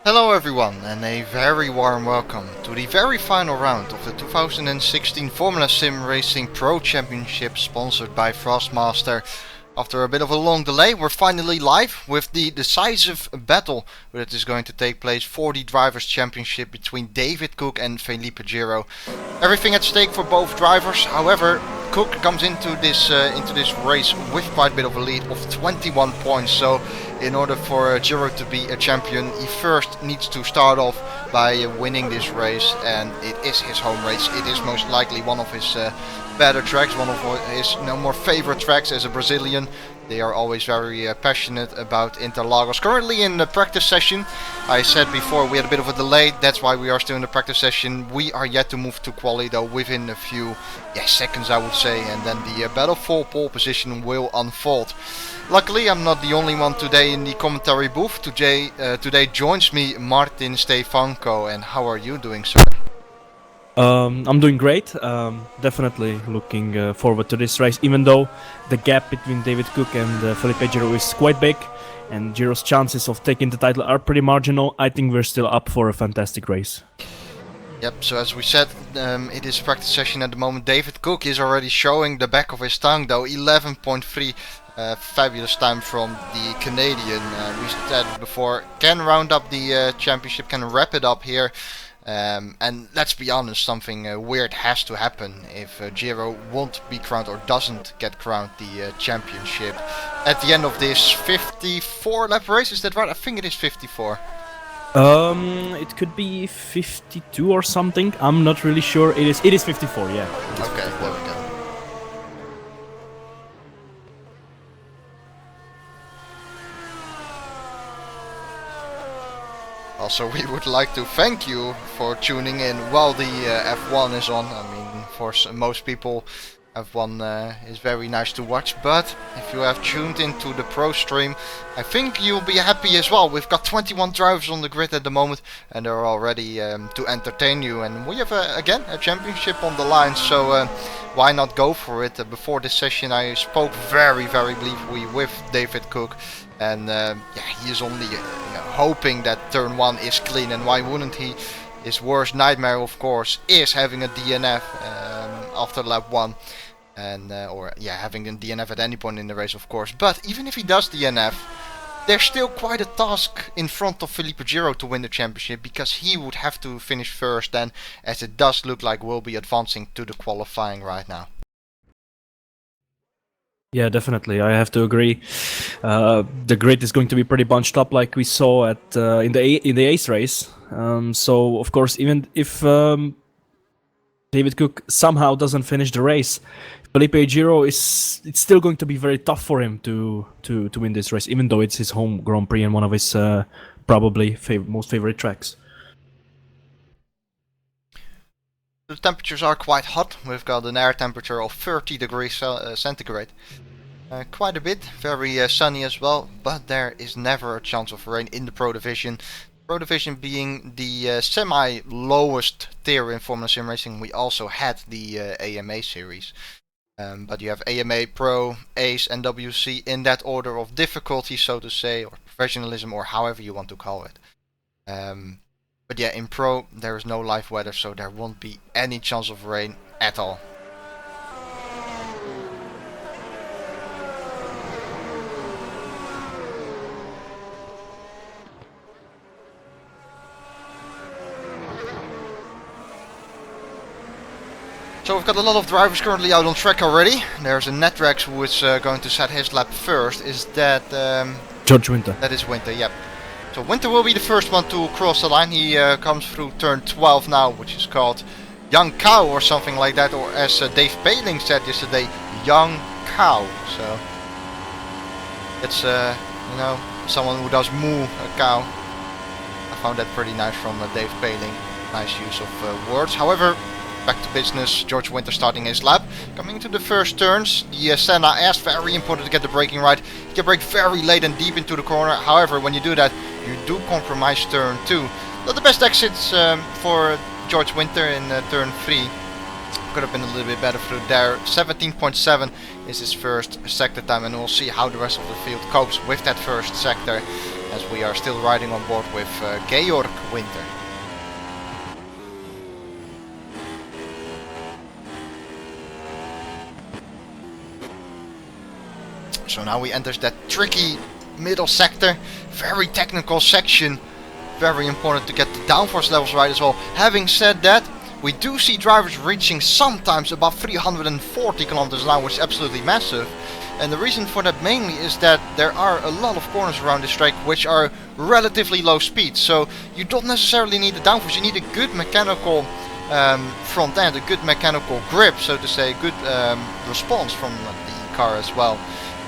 Hello everyone and a very warm welcome to the very final round of the 2016 Formula Sim Racing Pro Championship sponsored by Thrustmaster. After a bit of a long delay, we're finally live with the decisive battle that is going to take place for the Drivers' Championship between David Cook and Felipe Giro. Everything at stake for both drivers. However, Cook comes into this race with quite a bit of a lead of 21 points. So in order for Giro to be a champion, he first needs to start off by winning this race, and it is his home race. It is most likely one of his better tracks, one of his more favorite tracks as a Brazilian. They are always very passionate about Interlagos. Currently in the practice session. I said before we had a bit of a delay, that's why we are still in the practice session. We are yet to move to quali though, within a few seconds I would say, and then the battle for pole position will unfold. Luckily I'm not the only one today in the commentary booth. Today joins me Martin Stefanko, and how are you doing, sir? I'm doing great. Definitely looking forward to this race, even though the gap between David Cook and Felipe Giro is quite big, and Giro's chances of taking the title are pretty marginal. I think we're still up for a fantastic race. Yep, so as we said, it is practice session at the moment. David Cook is already showing the back of his tongue though, 11.3. Fabulous time from the Canadian. We said before, can round up the championship, can wrap it up here. And let's be honest, something weird has to happen if Giro won't be crowned or doesn't get crowned the championship at the end of this 54 lap race. Is that right? I think it is 54. It could be 52 or something. I'm not really sure. It is 54. Yeah. Okay, 54. There we go. Also, we would like to thank you for tuning in while the F1 is on. I mean, for most people, F1 is very nice to watch, but if you have tuned into the Pro stream, I think you'll be happy as well. We've got 21 drivers on the grid at the moment, and they're all ready to entertain you. And we have, again, a championship on the line, so why not go for it? Before this session, I spoke very briefly with David Cook, and he is only hoping that turn 1 is clean, and why wouldn't he? His worst nightmare, of course, is having a DNF after lap 1. And having a DNF at any point in the race, of course. But even if he does DNF, there's still quite a task in front of Felipe Giro to win the championship, because he would have to finish first then, as it does look like we'll be advancing to the qualifying right now. Yeah, definitely. I have to agree. The grid is going to be pretty bunched up, like we saw at in the Ace race. So of course, even if David Cook somehow doesn't finish the race, Felipe Giro it's still going to be very tough for him to win this race, even though it's his home Grand Prix and one of his probably most favorite tracks. The temperatures are quite hot. We've got an air temperature of 30 degrees centigrade. Quite a bit, very sunny as well, but there is never a chance of rain in the Pro Division. Pro Division being the semi-lowest tier in Formula Sim Racing. We also had the AMA series. But you have AMA, Pro, Ace and WC in that order of difficulty, so to say, or professionalism, or however you want to call it. But yeah, in Pro there is no live weather, so there won't be any chance of rain at all. So we've got a lot of drivers currently out on track already. There's a Netrex who is going to set his lap first. Is that George Winter? That is Winter, yep. So Winter will be the first one to cross the line. He comes through turn 12 now, which is called Young Cow or something like that, or as Dave Paling said yesterday, Young Cow. So it's someone who does moo a cow. I found that pretty nice from Dave Paling. Nice use of words. However, back to business. George Winter starting his lap. Coming to the first turns, the Senna S, very important to get the braking right. You can brake very late and deep into the corner. However, when you do that, you do compromise turn 2. Not the best exits for George Winter in turn 3. Could have been a little bit better through there. 17.7 is his first sector time, and we'll see how the rest of the field copes with that first sector. as we are still riding on board with Georg Winter. So now we enter that tricky middle sector, very technical section, very important to get the downforce levels right as well. Having said that, we do see drivers reaching sometimes above 340 kilometers an hour, which is absolutely massive. And the reason for that mainly is that there are a lot of corners around this track which are relatively low speed. So you don't necessarily need the downforce, you need a good mechanical front end, a good mechanical grip, so to say, good response from the car as well,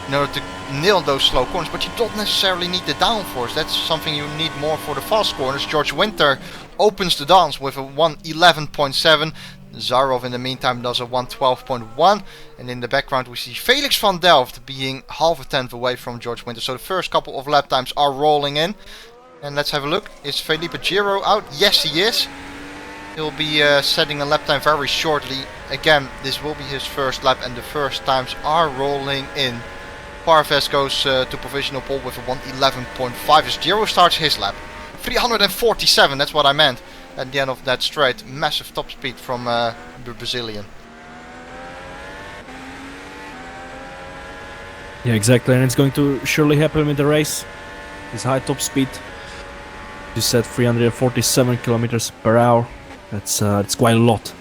in order to nail those slow corners. But you don't necessarily need the downforce, that's something you need more for the fast corners. George Winter opens the dance with a 111.7. Zarov in the meantime does a 112.1, and in the background we see Felix van Delft being half a tenth away from George Winter. So the first couple of lap times are rolling in, and let's have a look. Is Felipe Giro out? Yes, he is. He'll be setting a lap time very shortly. Again, this will be his first lap and the first times are rolling in. Parves goes to provisional pole with a 111.5 as Giro starts his lap. 347, that's what I meant. At the end of that straight, massive top speed from the Brazilian. Yeah, exactly, and it's going to surely happen in the race. His high top speed, you said 347 kilometers per hour. It's quite a lot.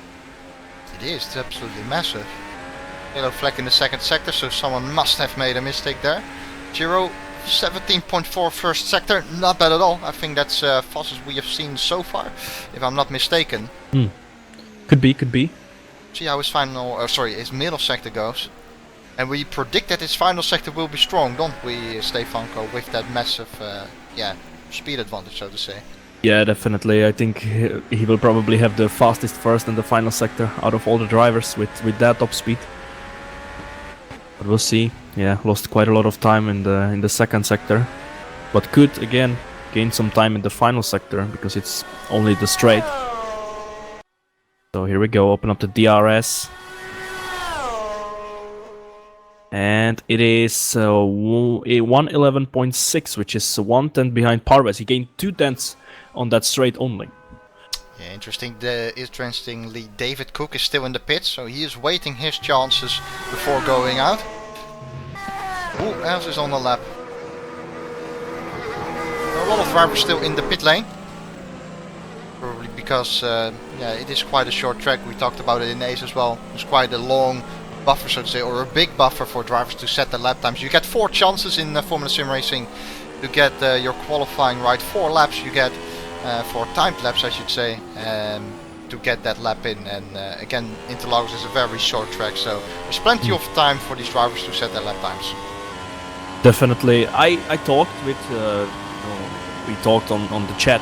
It is, it's absolutely massive. Yellow flag in the second sector, so someone must have made a mistake there. Giro 17.4 first sector, not bad at all. I think that's fastest we have seen so far, if I'm not mistaken. Could be. See how his his middle sector goes. And we predict that his final sector will be strong, don't we, Stefanko, with that massive speed advantage, so to say. Yeah, definitely. I think he will probably have the fastest first and the final sector out of all the drivers with that top speed. But we'll see. Yeah, lost quite a lot of time in the second sector, but could again gain some time in the final sector because it's only the straight. So here we go, open up the DRS, and it is 111.6, which is 1/10 behind Parves. He gained 2/10 on that straight only. Yeah, interestingly, David Cook is still in the pits, so he is waiting his chances before going out. Who else is on the lap? There are a lot of drivers still in the pit lane. Probably because it is quite a short track. We talked about it in Ace as well. It's quite a long buffer, so to say, or a big buffer for drivers to set the lap times. You get 4 chances in Formula Sim Racing to get your qualifying right. 4 laps you get. 4 timed laps, I should say, to get that lap in. And again, Interlagos is a very short track, so there's plenty of time for these drivers to set their lap times. Definitely. I talked with we talked on the chat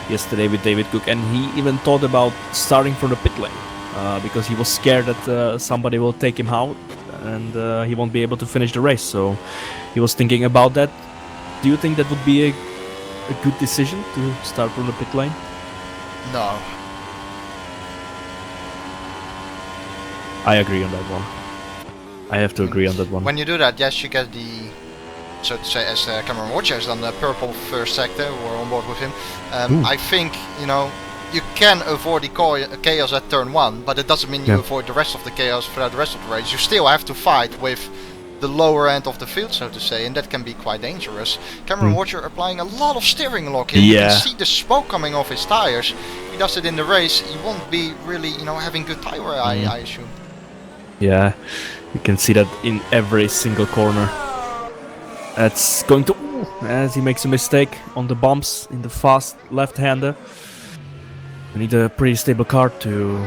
yesterday with David Cook, and he even thought about starting from the pit lane because he was scared that somebody will take him out and he won't be able to finish the race. So he was thinking about that. Do you think that would be a good decision to start from the pit lane? No. I agree on that one. I have to agree on that one. When you do that, yes, you get the, so to say, as Cameron Watcher has done, the purple first sector. We're on board with him. I think, you can avoid the chaos at turn 1, but it doesn't mean you avoid the rest of the chaos throughout the rest of the race. You still have to fight with the lower end of the field, so to say, and that can be quite dangerous. Cameron Watcher applying a lot of steering lock here. You can see the smoke coming off his tires. If he does it in the race, he won't be really, having good tire wear, I assume. Yeah, you can see that in every single corner. That's going to, as he makes a mistake on the bumps in the fast left-hander. You need a pretty stable car to,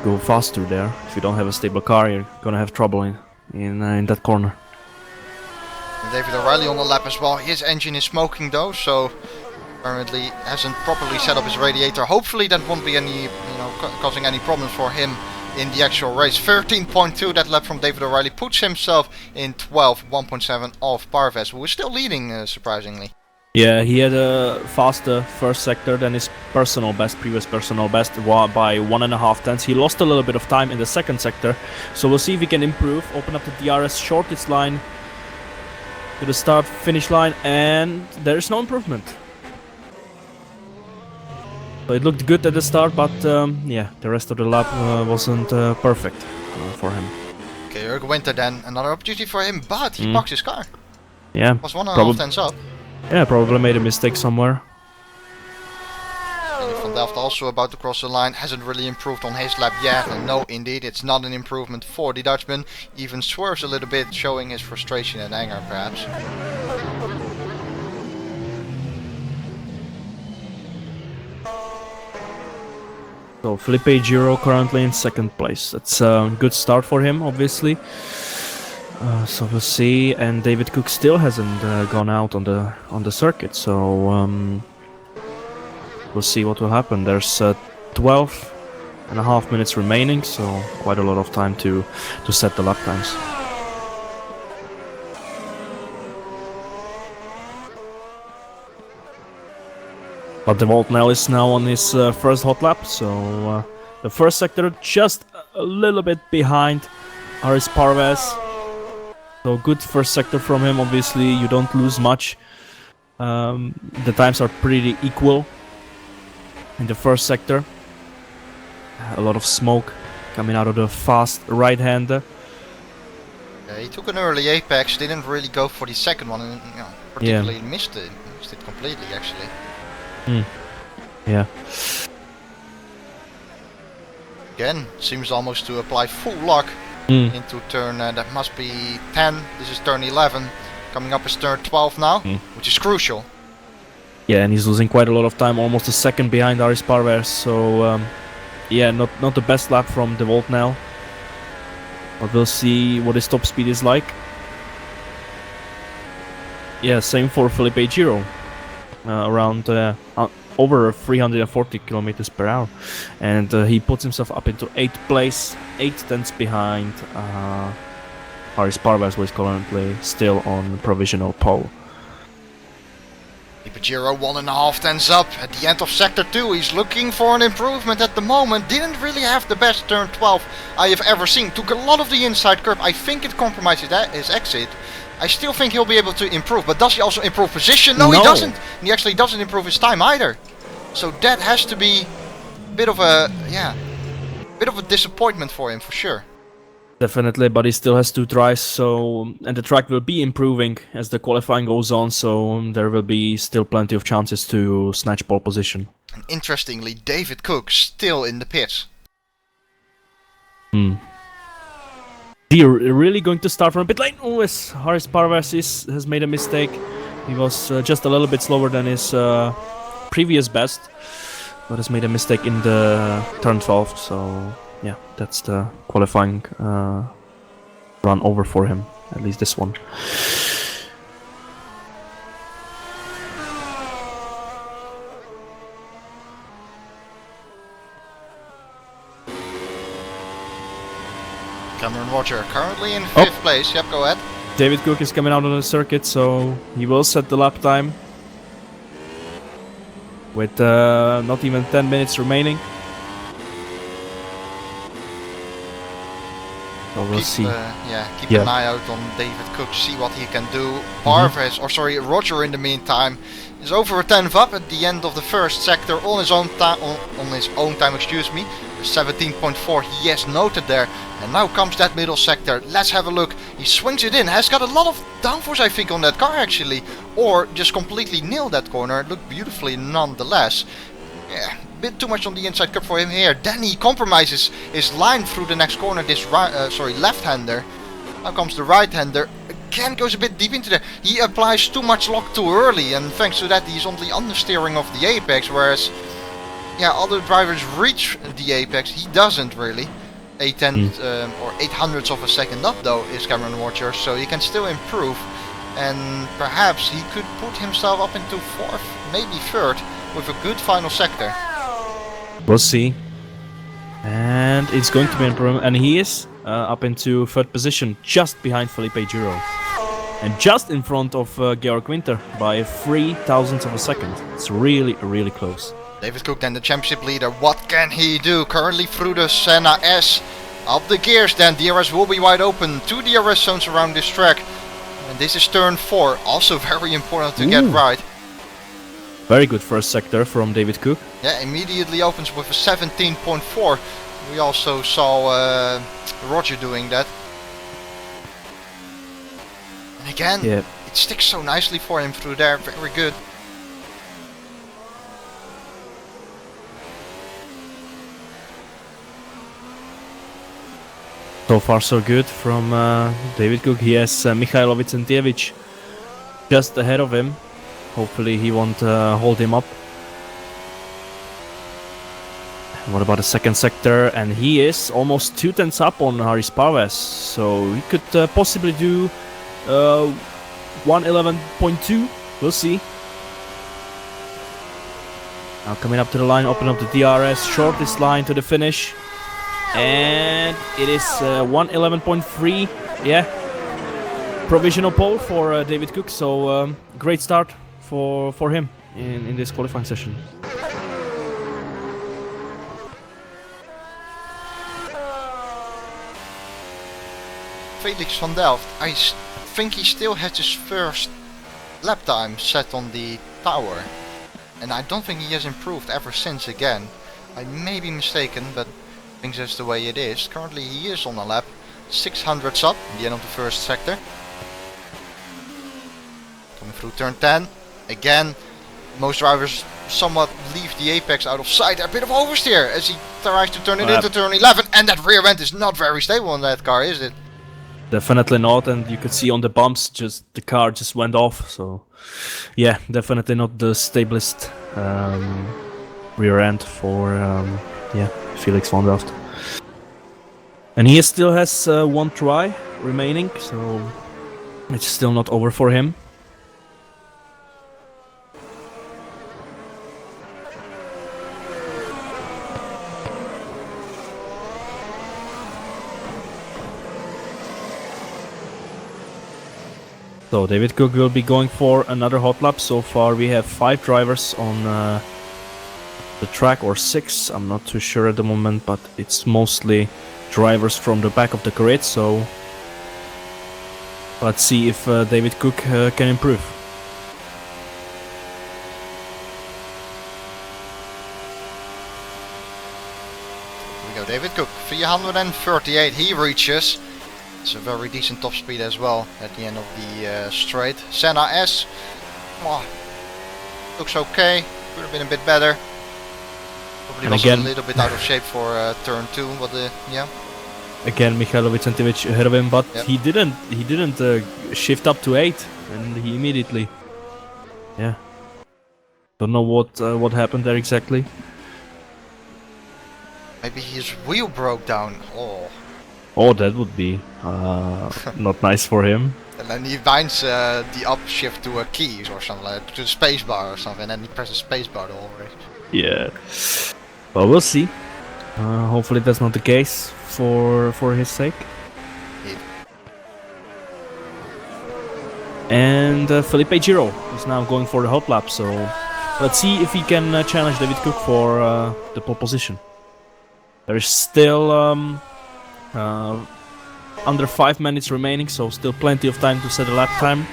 go faster there. If you don't have a stable car, you're gonna have trouble in that corner. And David O'Reilly on the lap as well. His engine is smoking though, so apparently hasn't properly set up his radiator. Hopefully that won't be any, causing any problems for him in the actual race. 13.2, that lap from David O'Reilly puts himself in 12th, 1.7 off Parves, who is still leading surprisingly. Yeah, he had a faster first sector than his previous personal best by 1.5 tenths. He lost a little bit of time in the second sector, so we'll see if he can improve. Open up the DRS shortest line. to the start finish line, and there's no improvement. So it looked good at the start, but yeah, the rest of the lap wasn't perfect for him. Okay, Jörg Winter then, another opportunity for him, but he parks his car. Yeah, Was 1.5 tenths up. Yeah, probably made a mistake somewhere. Van Delft also about to cross the line, hasn't really improved on his lap yet, and no, indeed, it's not an improvement for the Dutchman. Even swerves a little bit, showing his frustration and anger, perhaps. So Felipe Giro currently in second place. That's a good start for him, obviously. So we'll see, and David Cook still hasn't gone out on the circuit, so we'll see what will happen. There's 12.5 minutes remaining, so quite a lot of time to set the lap times. But the Volt now is now on his first hot lap, so the first sector just a little bit behind Aris Parvez. So good first sector from him, obviously you don't lose much. The times are pretty equal in the first sector. A lot of smoke coming out of the fast right-hander. Yeah, he took an early apex, didn't really go for the second one, and particularly missed it completely actually. Yeah. Again, seems almost to apply full lock into turn, that must be 10, this is turn 11, coming up is turn 12 now, which is crucial. Yeah, and he's losing quite a lot of time, almost a second behind Aris Parvez, so yeah, not the best lap from the Volt now. But we'll see what his top speed is like. Yeah, same for Felipe Giro, around over 340 kilometers per hour, and he puts himself up into 8th place, 8 tenths behind Aris Parvez, who is currently still on provisional pole. Giro 1.5 tenths up at the end of sector 2. He's looking for an improvement at the moment. Didn't really have the best turn 12 I have ever seen. Took a lot of the inside curve. I think it compromised his exit. I still think he'll be able to improve, but does he also improve position? No, he doesn't. He actually doesn't improve his time either. So that has to be a bit of a disappointment for him for sure. Definitely, but he still has 2 tries, so and the track will be improving as the qualifying goes on, so there will be still plenty of chances to snatch pole position. And interestingly, David Cook still in the pits. He really going to start from a bit late? Oh, yes, Aris Parvez has made a mistake. He was just a little bit slower than his previous best, but has made a mistake in the turn 12, so yeah, that's the qualifying run over for him, at least this one. Cameron Roger currently in 5th place. Yep, go ahead. David Cook is coming out on the circuit, so he will set the lap time with not even 10 minutes remaining. So we'll see. Keep an eye out on David Cook, see what he can do. Parvez, or sorry, Roger in the meantime is over a tenth up at the end of the first sector on his own time. On his own time, excuse me. 17.4 he has noted there, and now comes that middle sector. Let's have a look. He swings it in, has got a lot of downforce I think on that car actually, or just completely nailed that corner. It looked beautifully nonetheless. Yeah, a bit too much on the inside curve for him here. Then he compromises his line through the next corner, this left-hander. Now comes the right-hander. Again goes a bit deep into there. He applies too much lock too early, and thanks to that he's on the understeering of the apex, whereas other drivers reach the apex. He doesn't really. 8 tenths or 800ths of a second up though is Cameron Watcher, so he can still improve, and perhaps he could put himself up into 4th, maybe 3rd, with a good final sector. We'll see. And it's going to be an improvement, and he is up into 3rd position, just behind Felipe Giro, and just in front of Georg Winter by 0.003 of a second. It's really close. David Cook then the championship leader. What can he do? Currently through the Senna S. Up the gears then. DRS will be wide open. 2 DRS zones around this track. And this is turn 4, also very important to get right. Very good first sector from David Cook. Yeah, immediately opens with a 17.4. We also saw Roger doing that. And again, it sticks so nicely for him through there, very good. So far so good from David Cook. He has Mikhailovic and Tievic just ahead of him. Hopefully he won't hold him up. What about the second sector? And he is almost 2/10 up on Haris Paves, so he could possibly do 1:11.2. We'll see. Now coming up to the line, open up the DRS, shortest line to the finish, and it is 1:11.3. Yeah, provisional pole for David Cook. So great start for him in this qualifying session. Felix van Delft, I think he still has his first lap time set on the tower. And I don't think he has improved ever since again. I may be mistaken, but I think that's the way it is. Currently he is on a lap, 600 up in the end of the first sector. Coming through turn 10. Again, most drivers somewhat leave the apex out of sight. A bit of oversteer as he tries to turn it into turn 11. And that rear end is not very stable on that car, is it? Definitely not, and you could see on the bumps, just the car just went off. So, yeah, definitely not the stablest rear end for Felix van Delft. And he still has one try remaining, so it's still not over for him. So David Cook will be going for another hot lap. So far we have 5 drivers on the track, or 6, I'm not too sure at the moment, but it's mostly drivers from the back of the grid. So let's see if David Cook can improve. Here we go, David Cook, 338 he reaches. It's a very decent top speed as well at the end of the straight. Senna S, looks okay, could have been a bit better. Probably was a little bit out of shape for turn 2, but yeah. Again, Mikhailovic and Tievic ahead of him, but he didn't shift up to 8, and he immediately, don't know what happened there exactly. Maybe his wheel broke down. Oh, that would be not nice for him. And then he binds the upshift to a keys or something, like to the spacebar or something, and then he presses spacebar the whole race. Yeah. Well, we'll see. Hopefully that's not the case for his sake. Yeah. And Felipe Giro is now going for the hot lap, so let's see if he can challenge David Cook for the pole position. There is still under 5 minutes remaining, so still plenty of time to set a lap time.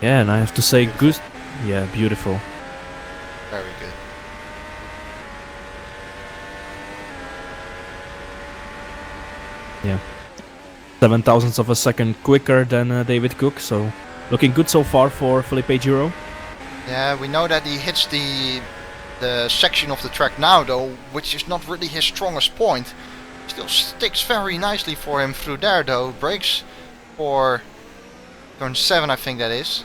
Yeah, and I have to say, good. Yeah, beautiful. Very good. Yeah, 0.07 of a second quicker than David Cook, so looking good so far for Felipe Giro. Yeah, we know that he hits the section of the track now though, which is not really his strongest point. Still sticks very nicely for him through there though. Brakes for turn 7, I think that is.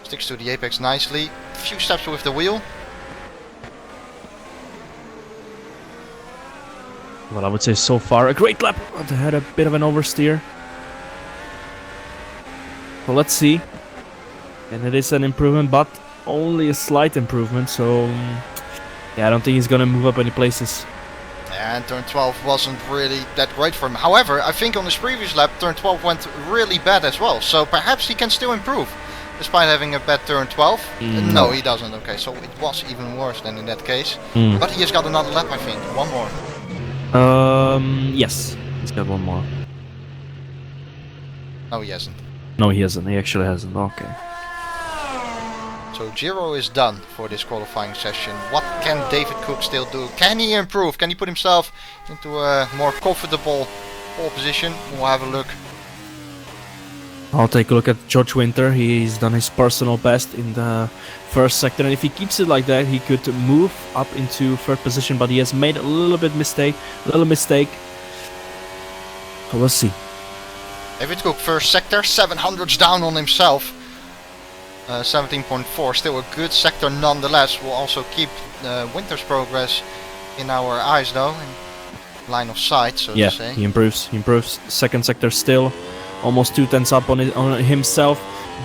Sticks to the apex nicely. A few steps with the wheel. Well, I would say so far a great lap. But had a bit of an oversteer. So let's see. And it is an improvement, but only a slight improvement. So yeah, I don't think he's gonna move up any places. And turn 12 wasn't really that great for him. However, I think on his previous lap, turn 12 went really bad as well. So perhaps he can still improve. despite having a bad turn 12? No. He doesn't. Okay, so it was even worse than in that case. Mm. But he has got another lap, I think. One more. Yes, he's got one more. No, he hasn't. No, he hasn't. He actually hasn't. Okay. So Giro is done for this qualifying session. What can David Cook still do? Can he improve? Can he put himself into a more comfortable pole position? We'll have a look. I'll take a look at George Winter. He's done his personal best in the first sector, and if he keeps it like that, he could move up into third position. But he has made a little mistake. So we'll see. David Cook, first sector, 700s down on himself. 17.4, still a good sector nonetheless. We'll also keep Winter's progress in our eyes though, in line of sight, so to say. He improves. Second sector still, almost 2 tenths up on himself.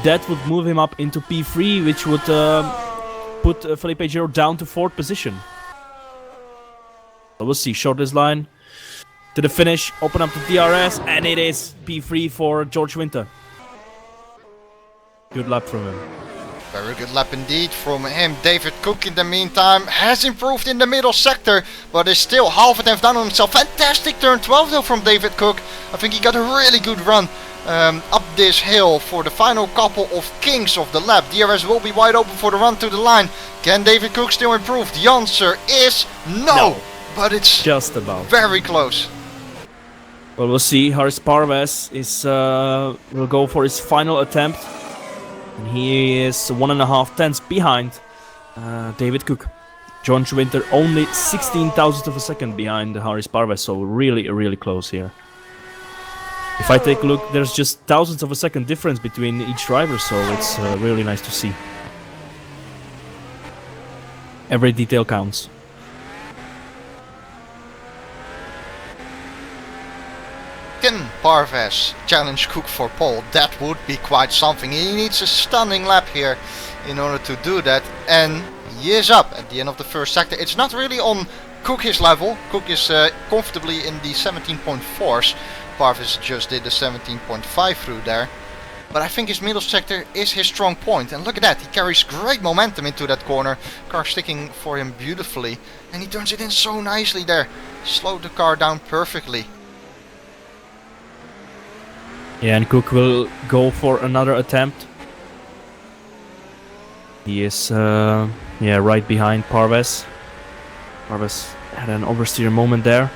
That would move him up into P3, which would put Felipe Giro down to 4th position. So we'll see, shortest line to the finish, open up the DRS, and it is P3 for George Winter. Good lap from him. Very good lap indeed from him. David Cook in the meantime has improved in the middle sector, but is still half a tenth down on himself. Fantastic turn 12 though from David Cook. I think he got a really good run up this hill for the final couple of kings of the lap. DRS will be wide open for the run to the line. Can David Cook still improve? The answer is no. But it's just about very close. Well, we'll see. Haris Parves is will go for his final attempt. And he is 1.5 tenths behind David Cook. George Winter only 16,000th of a second behind Haris Parves, so really close here. If I take a look, there's just thousandths of a second difference between each driver, so it's really nice to see. Every detail counts. Can Parves challenge Cook for pole? That would be quite something. He needs a stunning lap here in order to do that, and he is up at the end of the first sector. It's not really on Cook's level. Cook is comfortably in the 17.4s. Parves just did the 17.5 through there. But I think his middle sector is his strong point, and look at that, he carries great momentum into that corner. Car sticking for him beautifully, and he turns it in so nicely there. Slowed the car down perfectly. Yeah, and Cook will go for another attempt. He is right behind Parves. Parves had an oversteer moment there.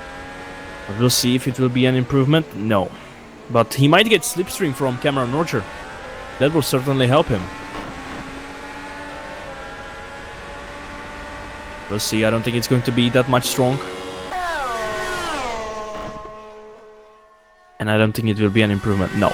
But we'll see if it will be an improvement. No. But he might get slipstream from Cameron Roger. That will certainly help him. We'll see. I don't think it's going to be that much strong. And I don't think it will be an improvement. No.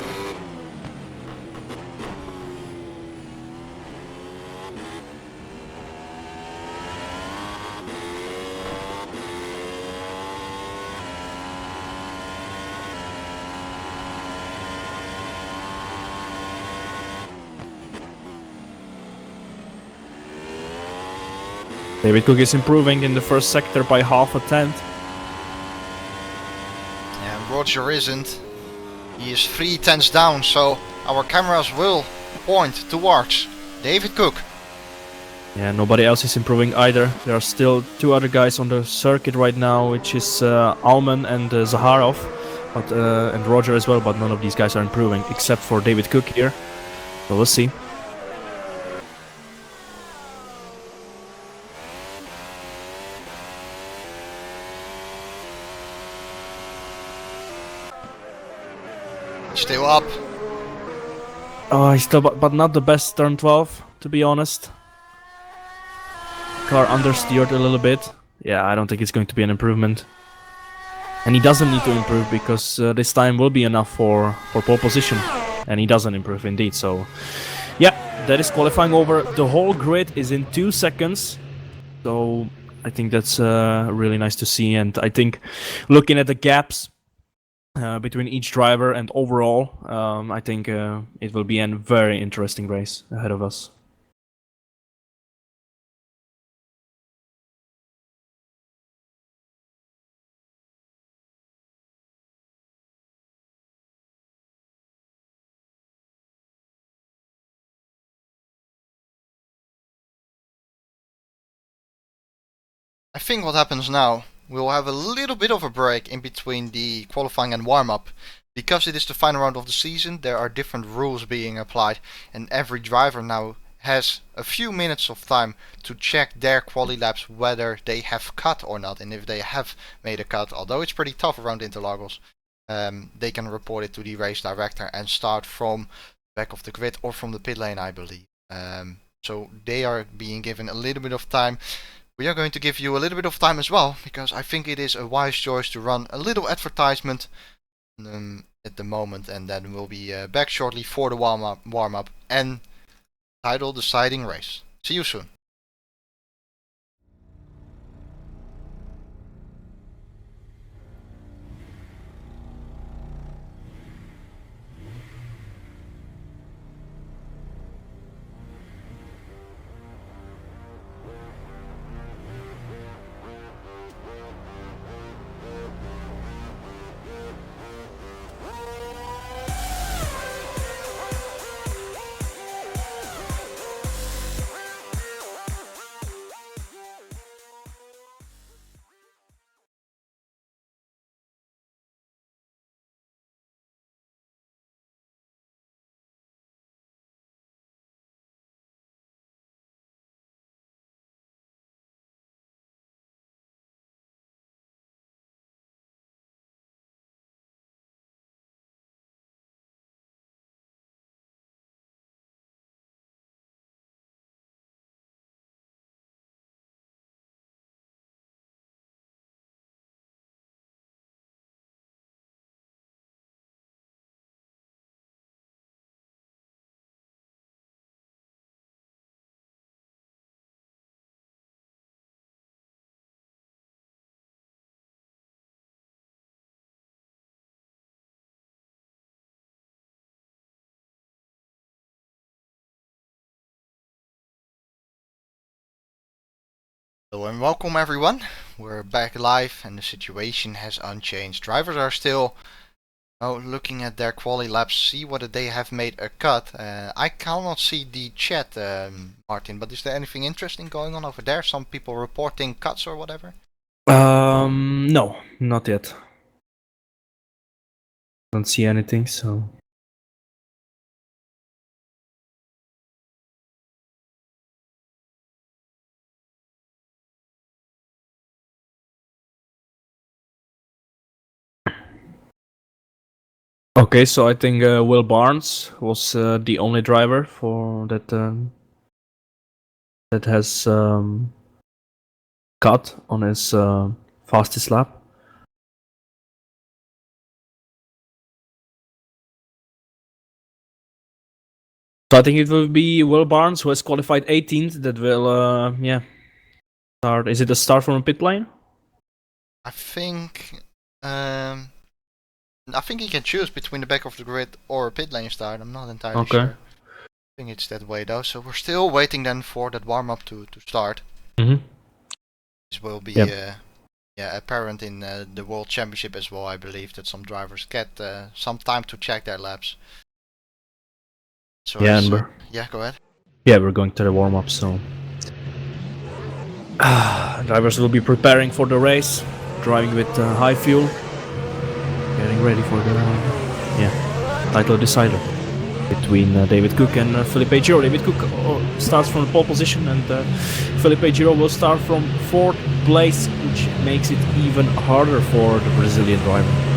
David Cook is improving in the first sector by half a tenth. And Roger isn't. He is 3 tenths down, so our cameras will point towards David Cook. Yeah, nobody else is improving either. There are still 2 other guys on the circuit right now, which is Alman and Zaharov, and Roger as well, but none of these guys are improving, except for David Cook here. So we'll see. Still up. Oh, he's still, but not the best turn 12, to be honest. Car understeered a little bit. Yeah, I don't think it's going to be an improvement. And he doesn't need to improve because this time will be enough for pole position. And he doesn't improve indeed, so... Yeah, that is qualifying over. The whole grid is in 2 seconds. So I think that's really nice to see. And I think looking at the gaps between each driver and overall, I think it will be a very interesting race ahead of us. I think what happens now, we'll have a little bit of a break in between the qualifying and warm-up. Because it is the final round of the season, there are different rules being applied, and every driver now has a few minutes of time to check their quali laps whether they have cut or not, and if they have made a cut, although it's pretty tough around Interlagos, they can report it to the race director and start from back of the grid or from the pit lane, I believe. So they are being given a little bit of time. We are going to give you a little bit of time as well, because I think it is a wise choice to run a little advertisement at the moment, and then we'll be back shortly for the warm-up and title deciding race. See you soon. Hello and welcome everyone. We're back live and the situation has unchanged. Drivers are still looking at their quali laps, see whether they have made a cut. I cannot see the chat, Martin, but is there anything interesting going on over there? Some people reporting cuts or whatever? No, not yet. Don't see anything, so... Okay, so I think Will Barnes was the only driver for that that has cut on his fastest lap. So I think it will be Will Barnes, who has qualified 18th, that will, start. Is it a start from a pit lane? I think he can choose between the back of the grid or a pit lane start. I'm not entirely sure. I think it's that way though. So we're still waiting then for that warm-up to start. Mm-hmm. This will be apparent in the World Championship as well. I believe that some drivers get some time to check their laps. So go ahead. Yeah, we're going to the warm-up, so drivers will be preparing for the race, driving with high fuel, getting ready for the title decider between David Cook and Felipe Giro. David Cook starts from the pole position, and Felipe Giro will start from 4th place, which makes it even harder for the Brazilian driver.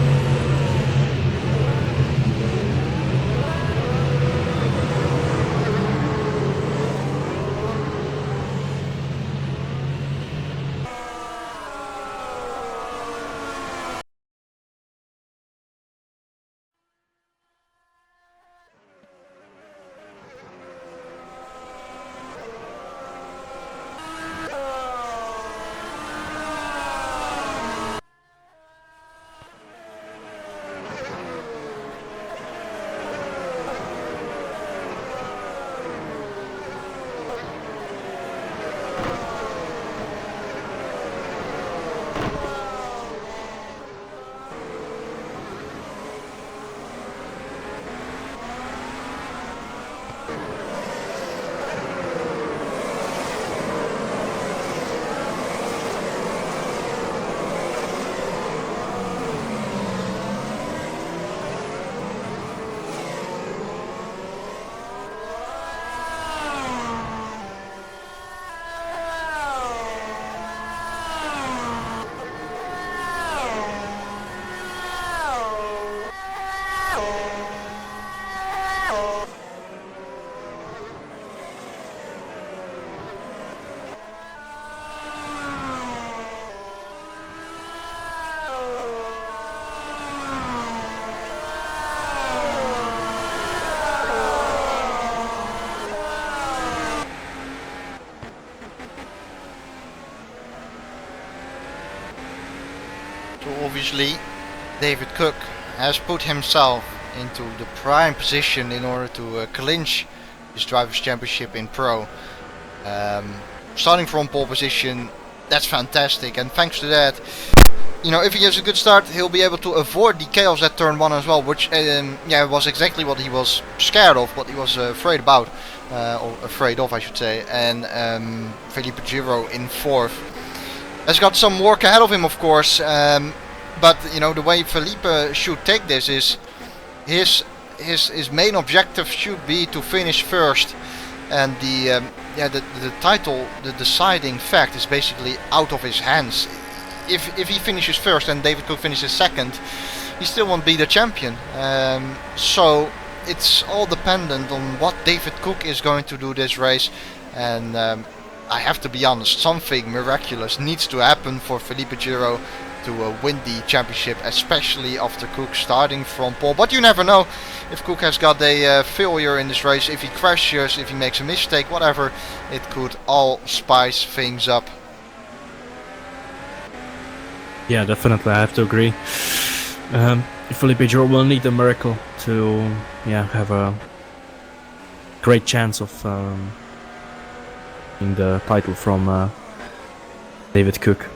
obviously David Cook has put himself into the prime position in order to clinch his Drivers' Championship in Pro. Starting from pole position, that's fantastic, and thanks to that, you know, if he has a good start, he'll be able to avoid the chaos at turn 1 as well, which was exactly what he was scared of, what he was afraid about, or afraid of I should say. And Felipe Giro in 4th has got some work ahead of him, of course, but you know, the way Felipe should take this is his main objective should be to finish first, and the title, the deciding fact, is basically out of his hands. If he finishes first and David Cook finishes second, he still won't be the champion. So it's all dependent on what David Cook is going to do this race, and I have to be honest, something miraculous needs to happen for Felipe Giro to win the championship, especially after Cook starting from pole. But you never know if Cook has got a failure in this race, if he crashes, if he makes a mistake, whatever, it could all spice things up. Yeah, definitely, I have to agree. Felipe Giro will need a miracle to have a great chance of winning the title from David Cook.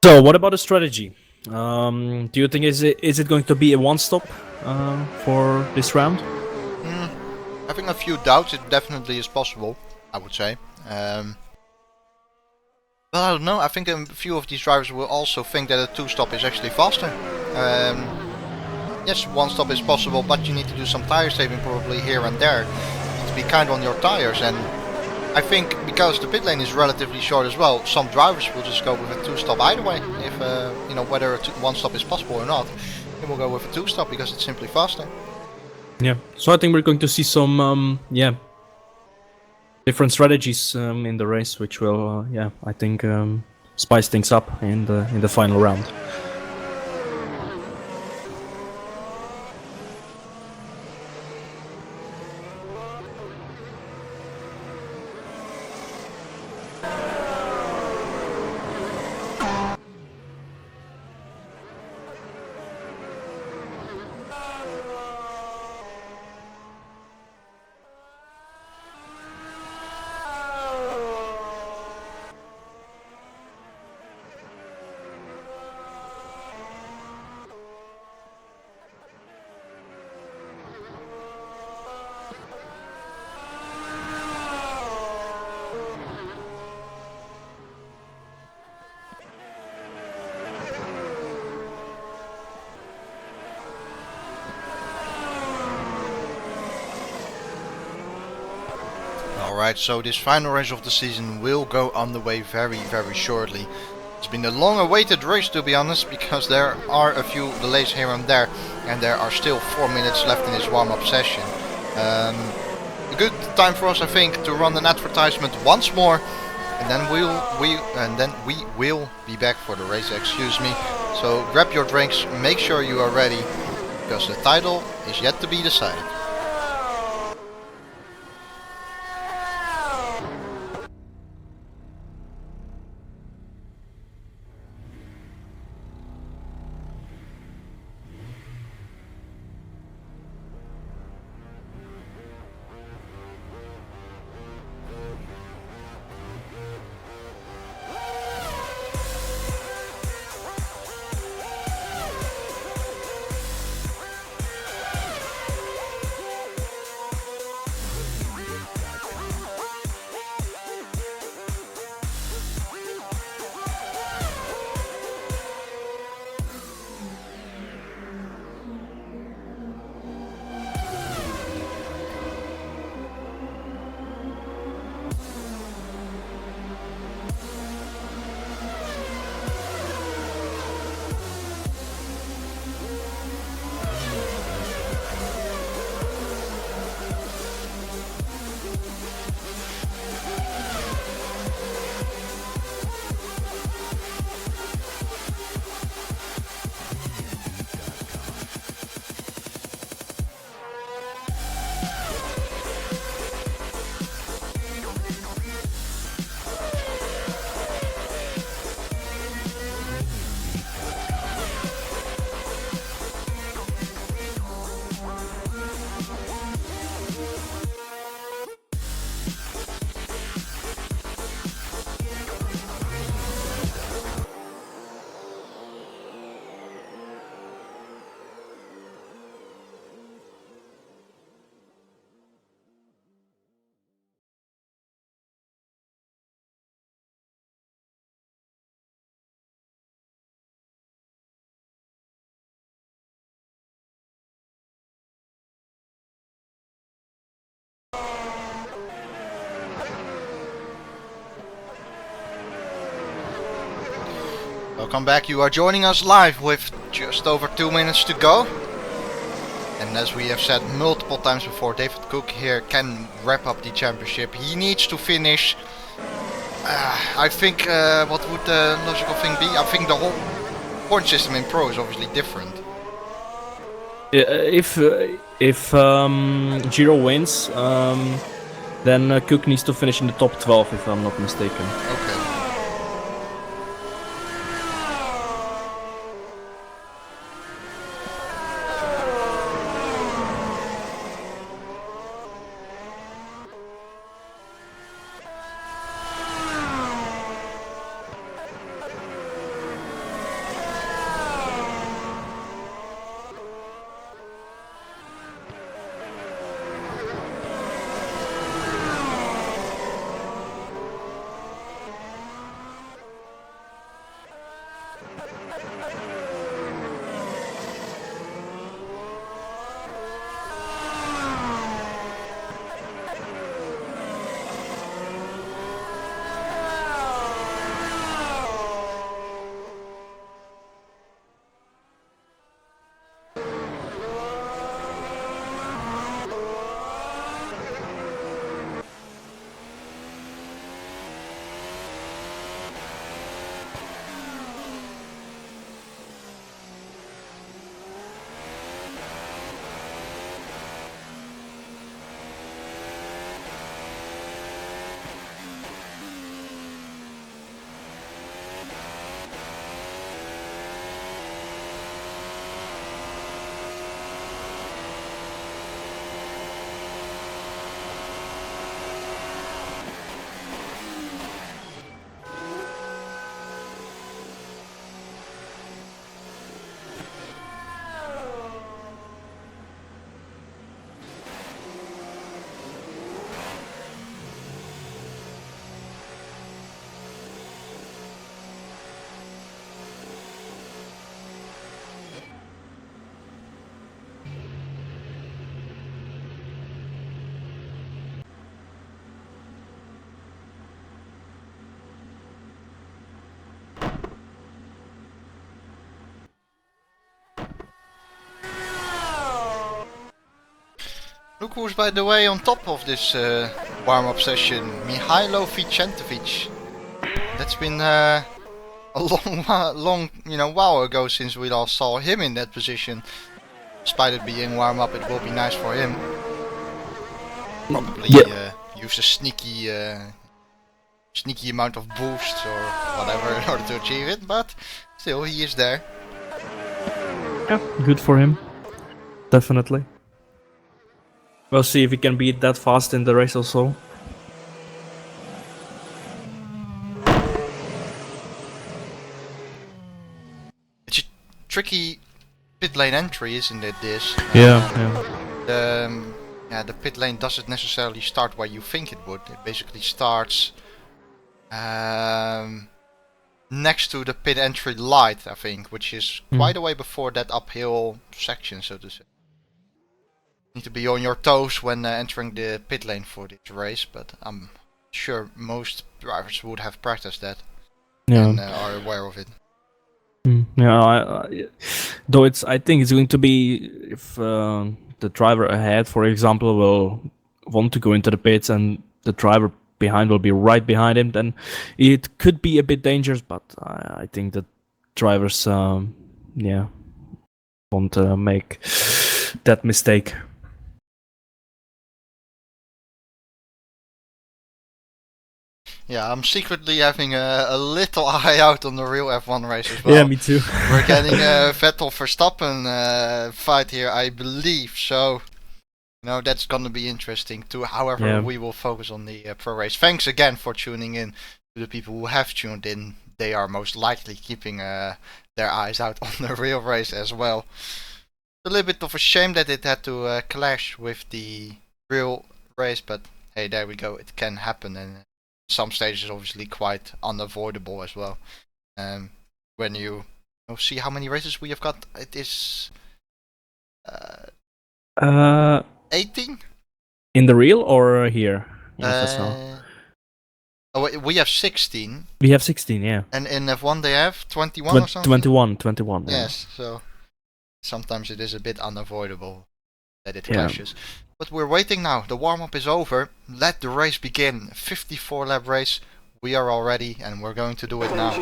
So, what about the strategy? Do you think is it going to be a one-stop for this round? Having a few doubts, it definitely is possible, I would say. Well, I don't know. I think a few of these drivers will also think that a two-stop is actually faster. Yes, one-stop is possible, but you need to do some tire saving probably here and there. You need to be kind on your tires, and I think because the pit lane is relatively short as well, some drivers will just go with a two-stop either way. If you know, whether a one-stop is possible or not, they will go with a two-stop because it's simply faster. Yeah, so I think we're going to see some different strategies in the race, which will I think spice things up in the final round. Alright, so this final race of the season will go underway very, very shortly. It's been a long awaited race, to be honest, because there are a few delays here and there are still 4 minutes left in this warm-up session. A good time for us, I think, to run an advertisement once more, and then we will be back for the race, excuse me. So grab your drinks, make sure you are ready, because the title is yet to be decided. Welcome back. You are joining us live with just over 2 minutes to go. And as we have said multiple times before, David Cook here can wrap up the championship. He needs to finish. I think what would the logical thing be? I think the whole point system in Pro is obviously different. If Giro wins, then Cook needs to finish in the top 12, if I'm not mistaken. Okay. Look who's by the way on top of this warm-up session, Mihailo Vicentovic. That's been a long while ago since we last saw him in that position. Despite it being warm-up, it will be nice for him. Probably use a sneaky amount of boosts or whatever in order to achieve it, but still he is there. Yeah, good for him. Definitely. We'll see if he can beat that fast in the race also. It's a tricky pit lane entry, isn't it, this? Yeah. The pit lane doesn't necessarily start where you think it would. It basically starts next to the pit entry light, I think, which is quite a way before that uphill section, so to say. Need to be on your toes when entering the pit lane for this race, but I'm sure most drivers would have practiced that and are aware of it. Yeah, though I think it's going to be if the driver ahead, for example, will want to go into the pits and the driver behind will be right behind him, then it could be a bit dangerous. But I think that drivers, won't make that mistake. Yeah, I'm secretly having a little eye out on the real F1 race as well. Yeah, me too. We're getting a Vettel Verstappen fight here, I believe. So, that's gonna be interesting too. However, we will focus on the pro race. Thanks again for tuning in. To the people who have tuned in, they are most likely keeping their eyes out on the real race as well. A little bit of a shame that it had to clash with the real race, but hey, there we go. It can happen, and some stages obviously quite unavoidable as well. When you see how many races we have got, it is 18 in the real or here. Oh, we have 16. We have 16, yeah. And in F1 they have 21 or something? 21, yeah. Yes, so sometimes it is a bit unavoidable that it Yeah. clashes. But we're waiting now. The warm-up is over. Let the race begin. 54 lap race. We are all ready and we're going to do it now.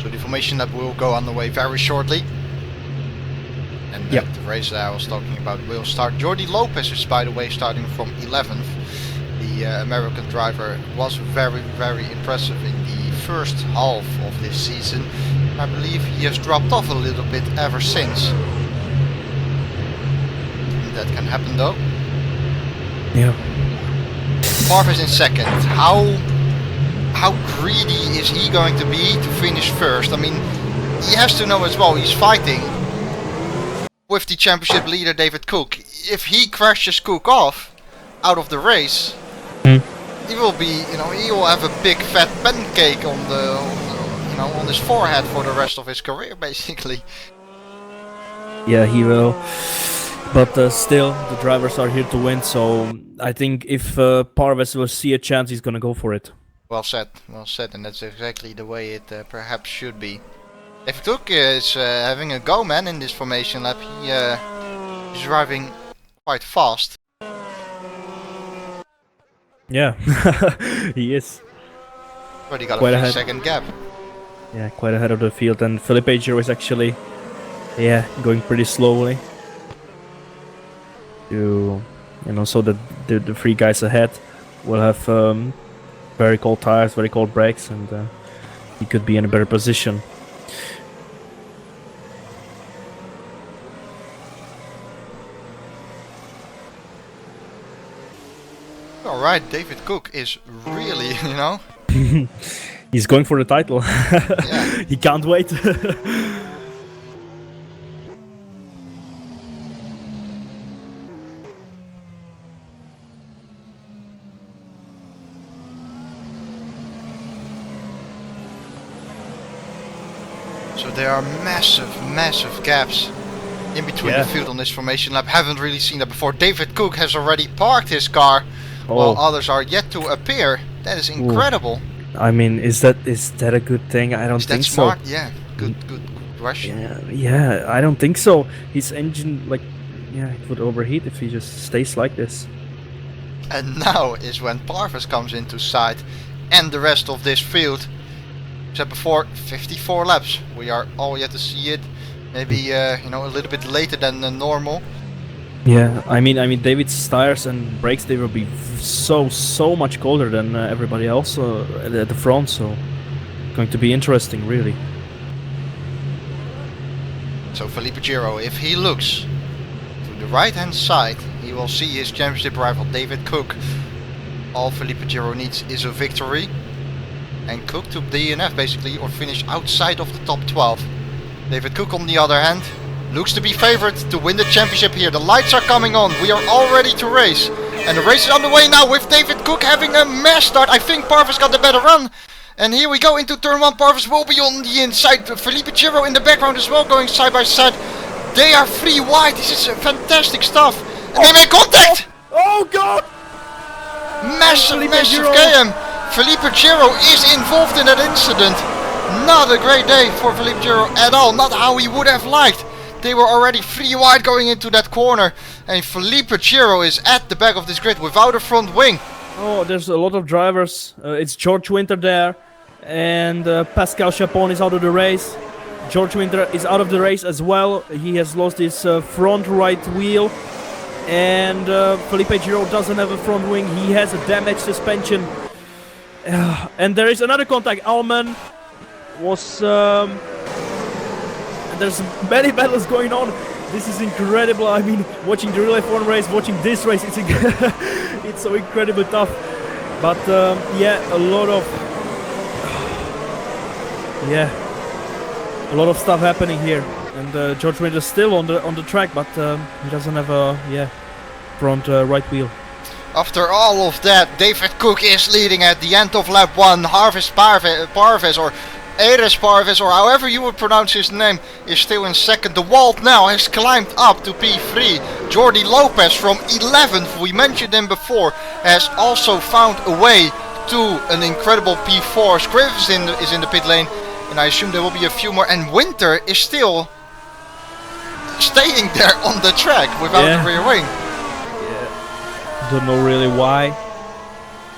So the formation lap will go on the way very shortly. And Yep. the race that I was talking about will start. Jordi Lopez is, by the way, starting from 11th. The American driver was very, very impressive in the first half of this season. I believe he has dropped off a little bit ever since. That can happen though. Yeah. Parv is in second. How greedy is he going to be to finish first? I mean, he has to know as well, he's fighting with the championship leader David Cook. If he crashes Cook off out of the race, he will be, he will have a big fat pancake on on his forehead for the rest of his career, basically. Yeah, he will. But still, the drivers are here to win, so I think if Parves will see a chance, he's gonna go for it. Well said, and that's exactly the way it perhaps should be. David Cook is having a go, man, in this formation lap. He's driving quite fast. Yeah, he is. Already got Quite a ahead. 3-second gap. Yeah, quite ahead of the field, and Felipe Giro is actually, going pretty slowly. So that the three guys ahead will have very cold tires, very cold brakes, and he could be in a better position. Alright, David Cook is really, He's going for the title. Yeah. He can't wait. So there are massive gaps in between the field on this formation lap. Haven't really seen that before. David Cook has already parked his car while others are yet to appear. That is incredible. I mean, is that a good thing? I don't think so. Is that smart? Yeah, good question. Yeah, I don't think so. His engine, it would overheat if he just stays like this. And now is when Parvis comes into sight and the rest of this field. Said before, 54 laps. We are all yet to see it. Maybe a little bit later than normal. Yeah, I mean David's tires and brakes, they will be so much colder than everybody else at the front, so going to be interesting, really. So Felipe Giro, if he looks to the right hand side, he will see his championship rival David Cook. All Felipe Giro needs is a victory and Cook to DNF basically, or finish outside of the top 12. David Cook on the other hand looks to be favored to win the championship here. The lights are coming on, we are all ready to race. And the race is underway now with David Cook having a mass start. I think Parvis got the better run. And here we go into turn 1. Parvis will be on the inside. Felipe Giro in the background as well, going side by side. They are free wide. This is fantastic stuff. And they make contact! Oh god! Massive KM. Felipe Giro is involved in that incident. Not a great day for Felipe Giro at all. Not how he would have liked. They were already free wide going into that corner. And Felipe Giro is at the back of this grid without a front wing. Oh, there's a lot of drivers. It's George Winter there. And Pascal Chapon is out of the race. George Winter is out of the race as well. He has lost his front right wheel. And Felipe Giro doesn't have a front wing. He has a damaged suspension. And there is another contact. Alman was... there's many battles going on. This is incredible. I mean, watching the Real F1 race, watching this race, it's it's so incredibly tough. But a lot of stuff happening here. And George Winter's still on the track, but he doesn't have a front right wheel. After all of that, David Cook is leading at the end of lap 1. Harvest Parves or Eres Parves, or however you would pronounce his name, is still in second. The Walt now has climbed up to P3. Jordi Lopez from 11th, we mentioned him before, has also found a way to an incredible P4. Scrivs is in the pit lane, and I assume there will be a few more. And Winter is still staying there on the track without the rear wing. Don't know really why.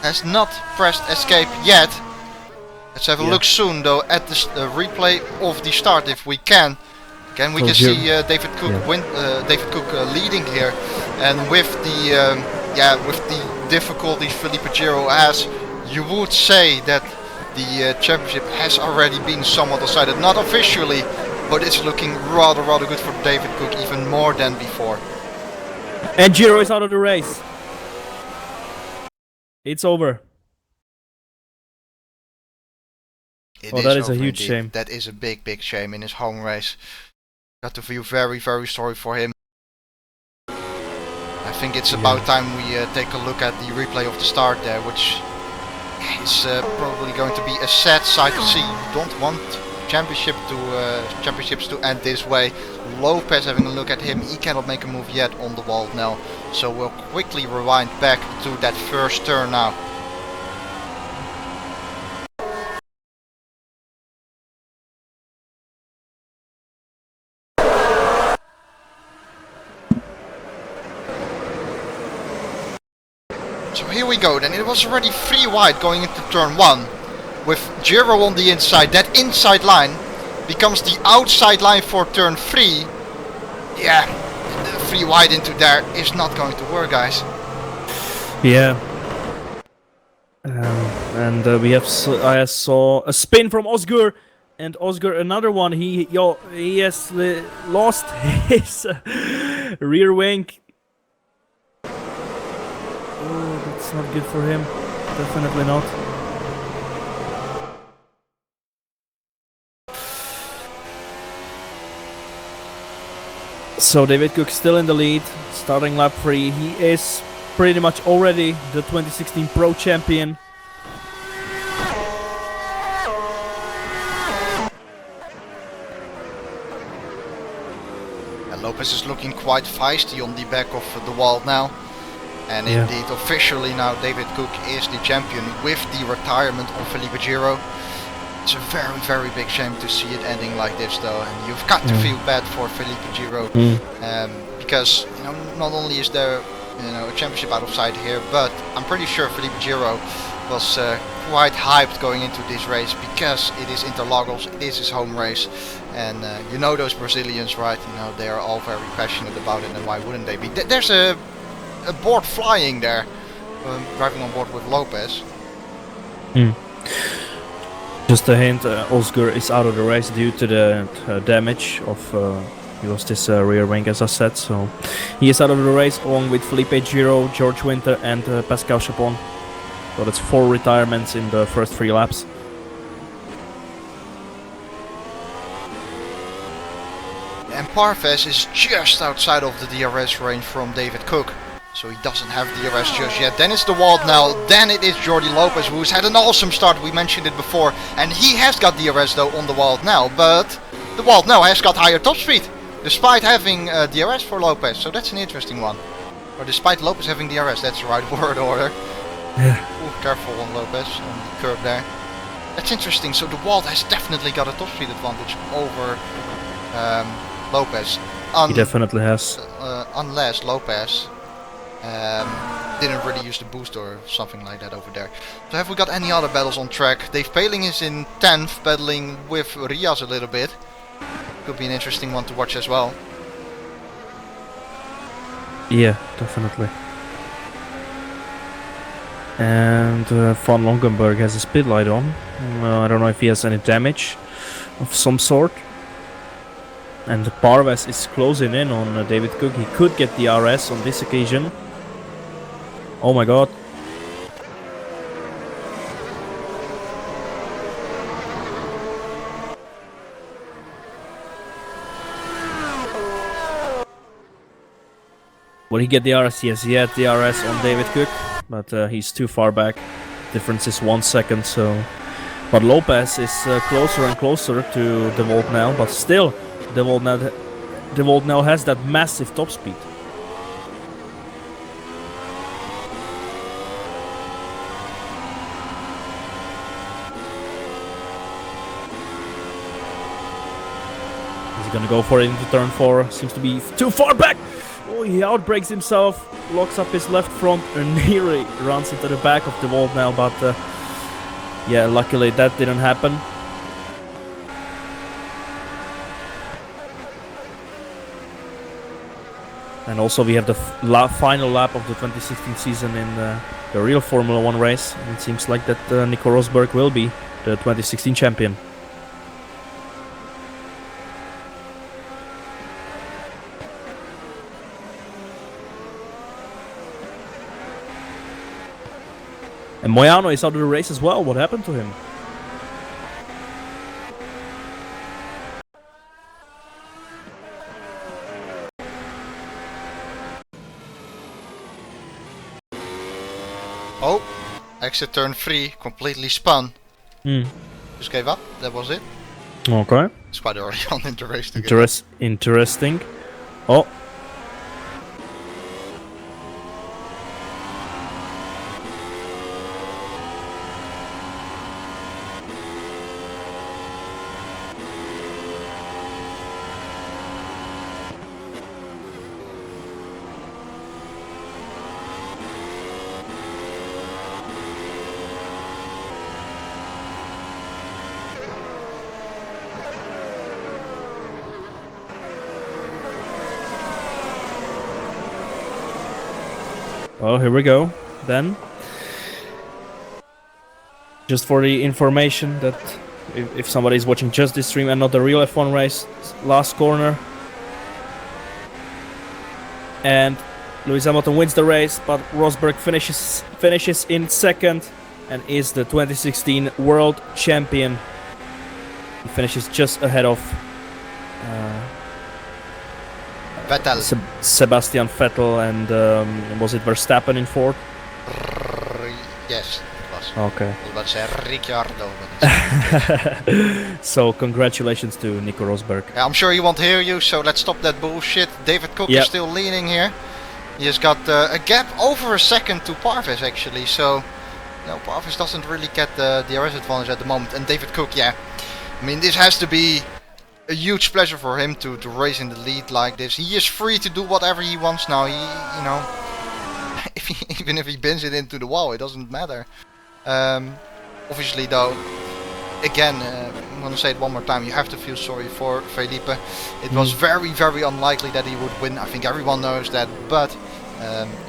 Has not pressed escape yet. Let's have a look soon though at the replay of the start if we can. Again, we can see David Cook leading here, and with the difficulties Felipe Giro has, you would say that the championship has already been somewhat decided. Not officially, but it's looking rather good for David Cook, even more than before. And Giro is out of the race. It's over. That is a huge shame. That is a big shame in his home race. Got to feel very sorry for him. I think it's about time we take a look at the replay of the start there, which is probably going to be a sad sight to see. You don't want championships to end this way. Lopez having a look at him, he cannot make a move yet on the wall now. So we'll quickly rewind back to that first turn now. So here we go then. It was already 3 wide going into turn 1. With Giro on the inside. That inside line becomes the outside line for turn 3. Yeah, 3 wide into there is not going to work, guys. Yeah. And I saw a spin from Osgur, and Osgur another one. He has lost his rear wing. Oh, that's not good for him. Definitely not. So David Cook still in the lead, starting lap 3. He is pretty much already the 2016 Pro Champion. And Lopez is looking quite feisty on the back of the wall now. And indeed, officially now David Cook is the champion with the retirement of Felipe Giro. It's a very big shame to see it ending like this though, and you've got to feel bad for Felipe Giro, because not only is there a championship out of sight here, but I'm pretty sure Felipe Giro was quite hyped going into this race because it is Interlagos, it is his home race, and those Brazilians, right? They are all very passionate about it, and why wouldn't they be? There's a board flying there, driving on board with Lopez. Just a hint, Osgur is out of the race due to the damage of he lost his rear wing, as I said, so he is out of the race along with Felipe Giro, George Winter and Pascal Chapon. So that's 4 retirements in the first 3 laps. And Parves is just outside of the DRS range from David Cook. So he doesn't have DRS just yet. Then it's the Walt now. Then it is Jordi Lopez, who's had an awesome start. We mentioned it before. And he has got DRS though on the Walt now. But the Walt now has got higher top speed, despite having DRS for Lopez. So that's an interesting one. Or despite Lopez having DRS, that's the right word order. Yeah. Ooh, careful on Lopez on the curb there. That's interesting. So the Walt has definitely got a top speed advantage over Lopez. He definitely has. Unless Lopez didn't really use the boost or something like that over there. So have we got any other battles on track? Dave Paling is in 10th, battling with Riaz a little bit. Could be an interesting one to watch as well. Yeah, definitely. And Van Longenberg has a speed light on. I don't know if he has any damage of some sort. And Parves is closing in on David Cook. He could get the RS on this occasion. Oh my god. Will he get the RS? Yes, he had the RS on David Cook, but he's too far back. Difference is 1 second, so... But Lopez is closer and closer to De Volt now, but still, De Volt now has that massive top speed. He's gonna go for it into turn 4, seems to be too far back! Oh, he outbrakes himself, locks up his left front and nearly runs into the back of De Volt now, but yeah, luckily that didn't happen. And also we have the final lap of the 2016 season in the real Formula 1 race. And it seems like that Nico Rosberg will be the 2016 champion. And Moyano is out of the race as well. What happened to him? Oh, exit turn 3, completely spun. Hmm. Just gave up, that was it. Okay. It's quite early on in the race to give up. Interesting. Oh. Well, here we go, then. Just for the information that if somebody is watching just this stream and not the real F1 race, last corner. And Lewis Hamilton wins the race, but Rosberg finishes in second and is the 2016 World Champion. He finishes just ahead of Vettel. Sebastian Vettel and was it Verstappen in fourth? Yes, it was. Okay. I was about to say Ricciardo, but so congratulations to Nico Rosberg. yeah, I'm sure he won't hear you, so let's stop that bullshit. David Cook is still leading here. He has got a gap over a second to Parvis actually, so no, Parvis doesn't really get the DRS advantage at the moment. And David Cook, yeah, I mean, this has to be a huge pleasure for him to race in the lead like this. He is free to do whatever he wants now. He, you know, even if he bends it into the wall, it doesn't matter. Obviously though, again, I'm gonna say it one more time, you have to feel sorry for Felipe. It was very, very unlikely that he would win. I think everyone knows that, but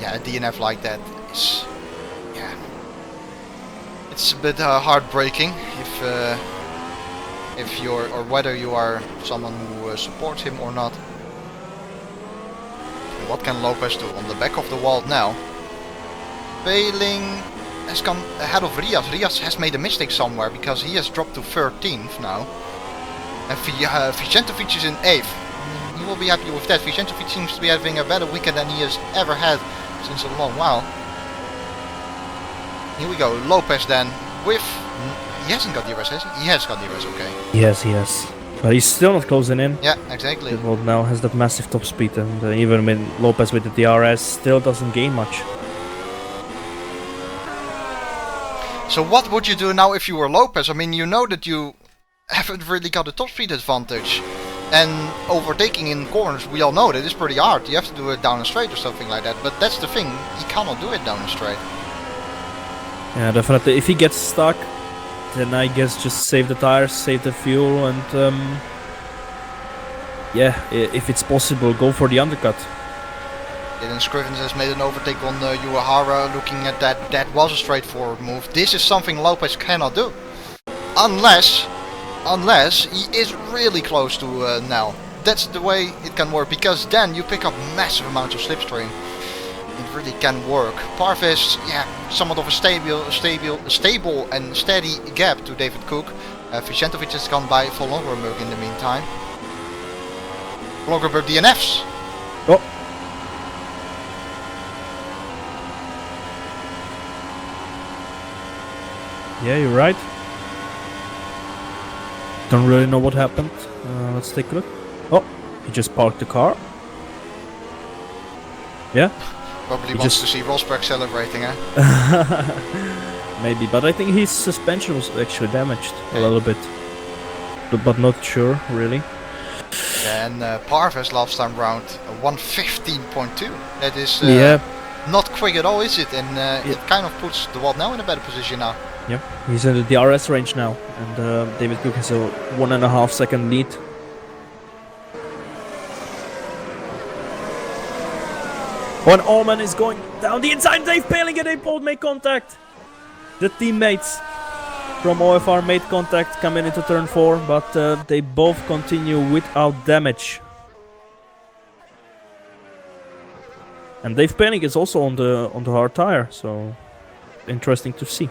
yeah, a DNF like that is, yeah, it's a bit heartbreaking if you're, or whether you are someone who supports him or not. And what can Lopez do on the back of the wall now? Failing has come ahead of Rias. Rias has made a mistake somewhere because he has dropped to 13th now. And Vicentovic is in 8th. I mean, he will be happy with that. Vicentovic seems to be having a better weekend than he has ever had since a long while. Here we go, Lopez then with... He hasn't got DRS, has he? He has got DRS, okay. Yes, he has. But he's still not closing in. Yeah, exactly. Well, now has that massive top speed, and even with Lopez with the DRS still doesn't gain much. So what would you do now if you were Lopez? I mean, you know that you haven't really got a top speed advantage. And overtaking in corners, we all know that it's pretty hard. You have to do it down a straight or something like that. But that's the thing, he cannot do it down a straight. Yeah, definitely. If he gets stuck, then I guess just save the tires, save the fuel, and yeah, if it's possible, go for the undercut. Dylan Scrivens has made an overtake on Uehara. Looking at that, that was a straightforward move. This is something Lopez cannot do. Unless he is really close to Nel. That's the way it can work, because then you pick up massive amounts of slipstream. It really can work. Parvis, yeah, somewhat of a stable and steady gap to David Cook. Vicentovic has gone by for Longerberg in the meantime. Longerberg DNFs. Oh. Yeah, you're right. Don't really know what happened. Let's take a look. Oh, he just parked the car. Yeah. Probably wants to see Rosberg celebrating, eh? Maybe, but I think his suspension was actually damaged a little bit. But not sure, really. Yeah, and Parves last time round 1:15.2. That is not quick at all, is it? And it kind of puts De Walt now in a better position now. Yep, he's in the DRS range now, and David Cook has a 1.5 second lead. When Allman is going down the inside, Dave Paling and they both make contact. The teammates from OFR made contact coming into turn 4, but they both continue without damage. And Dave Paling is also on the hard tire, so interesting to see.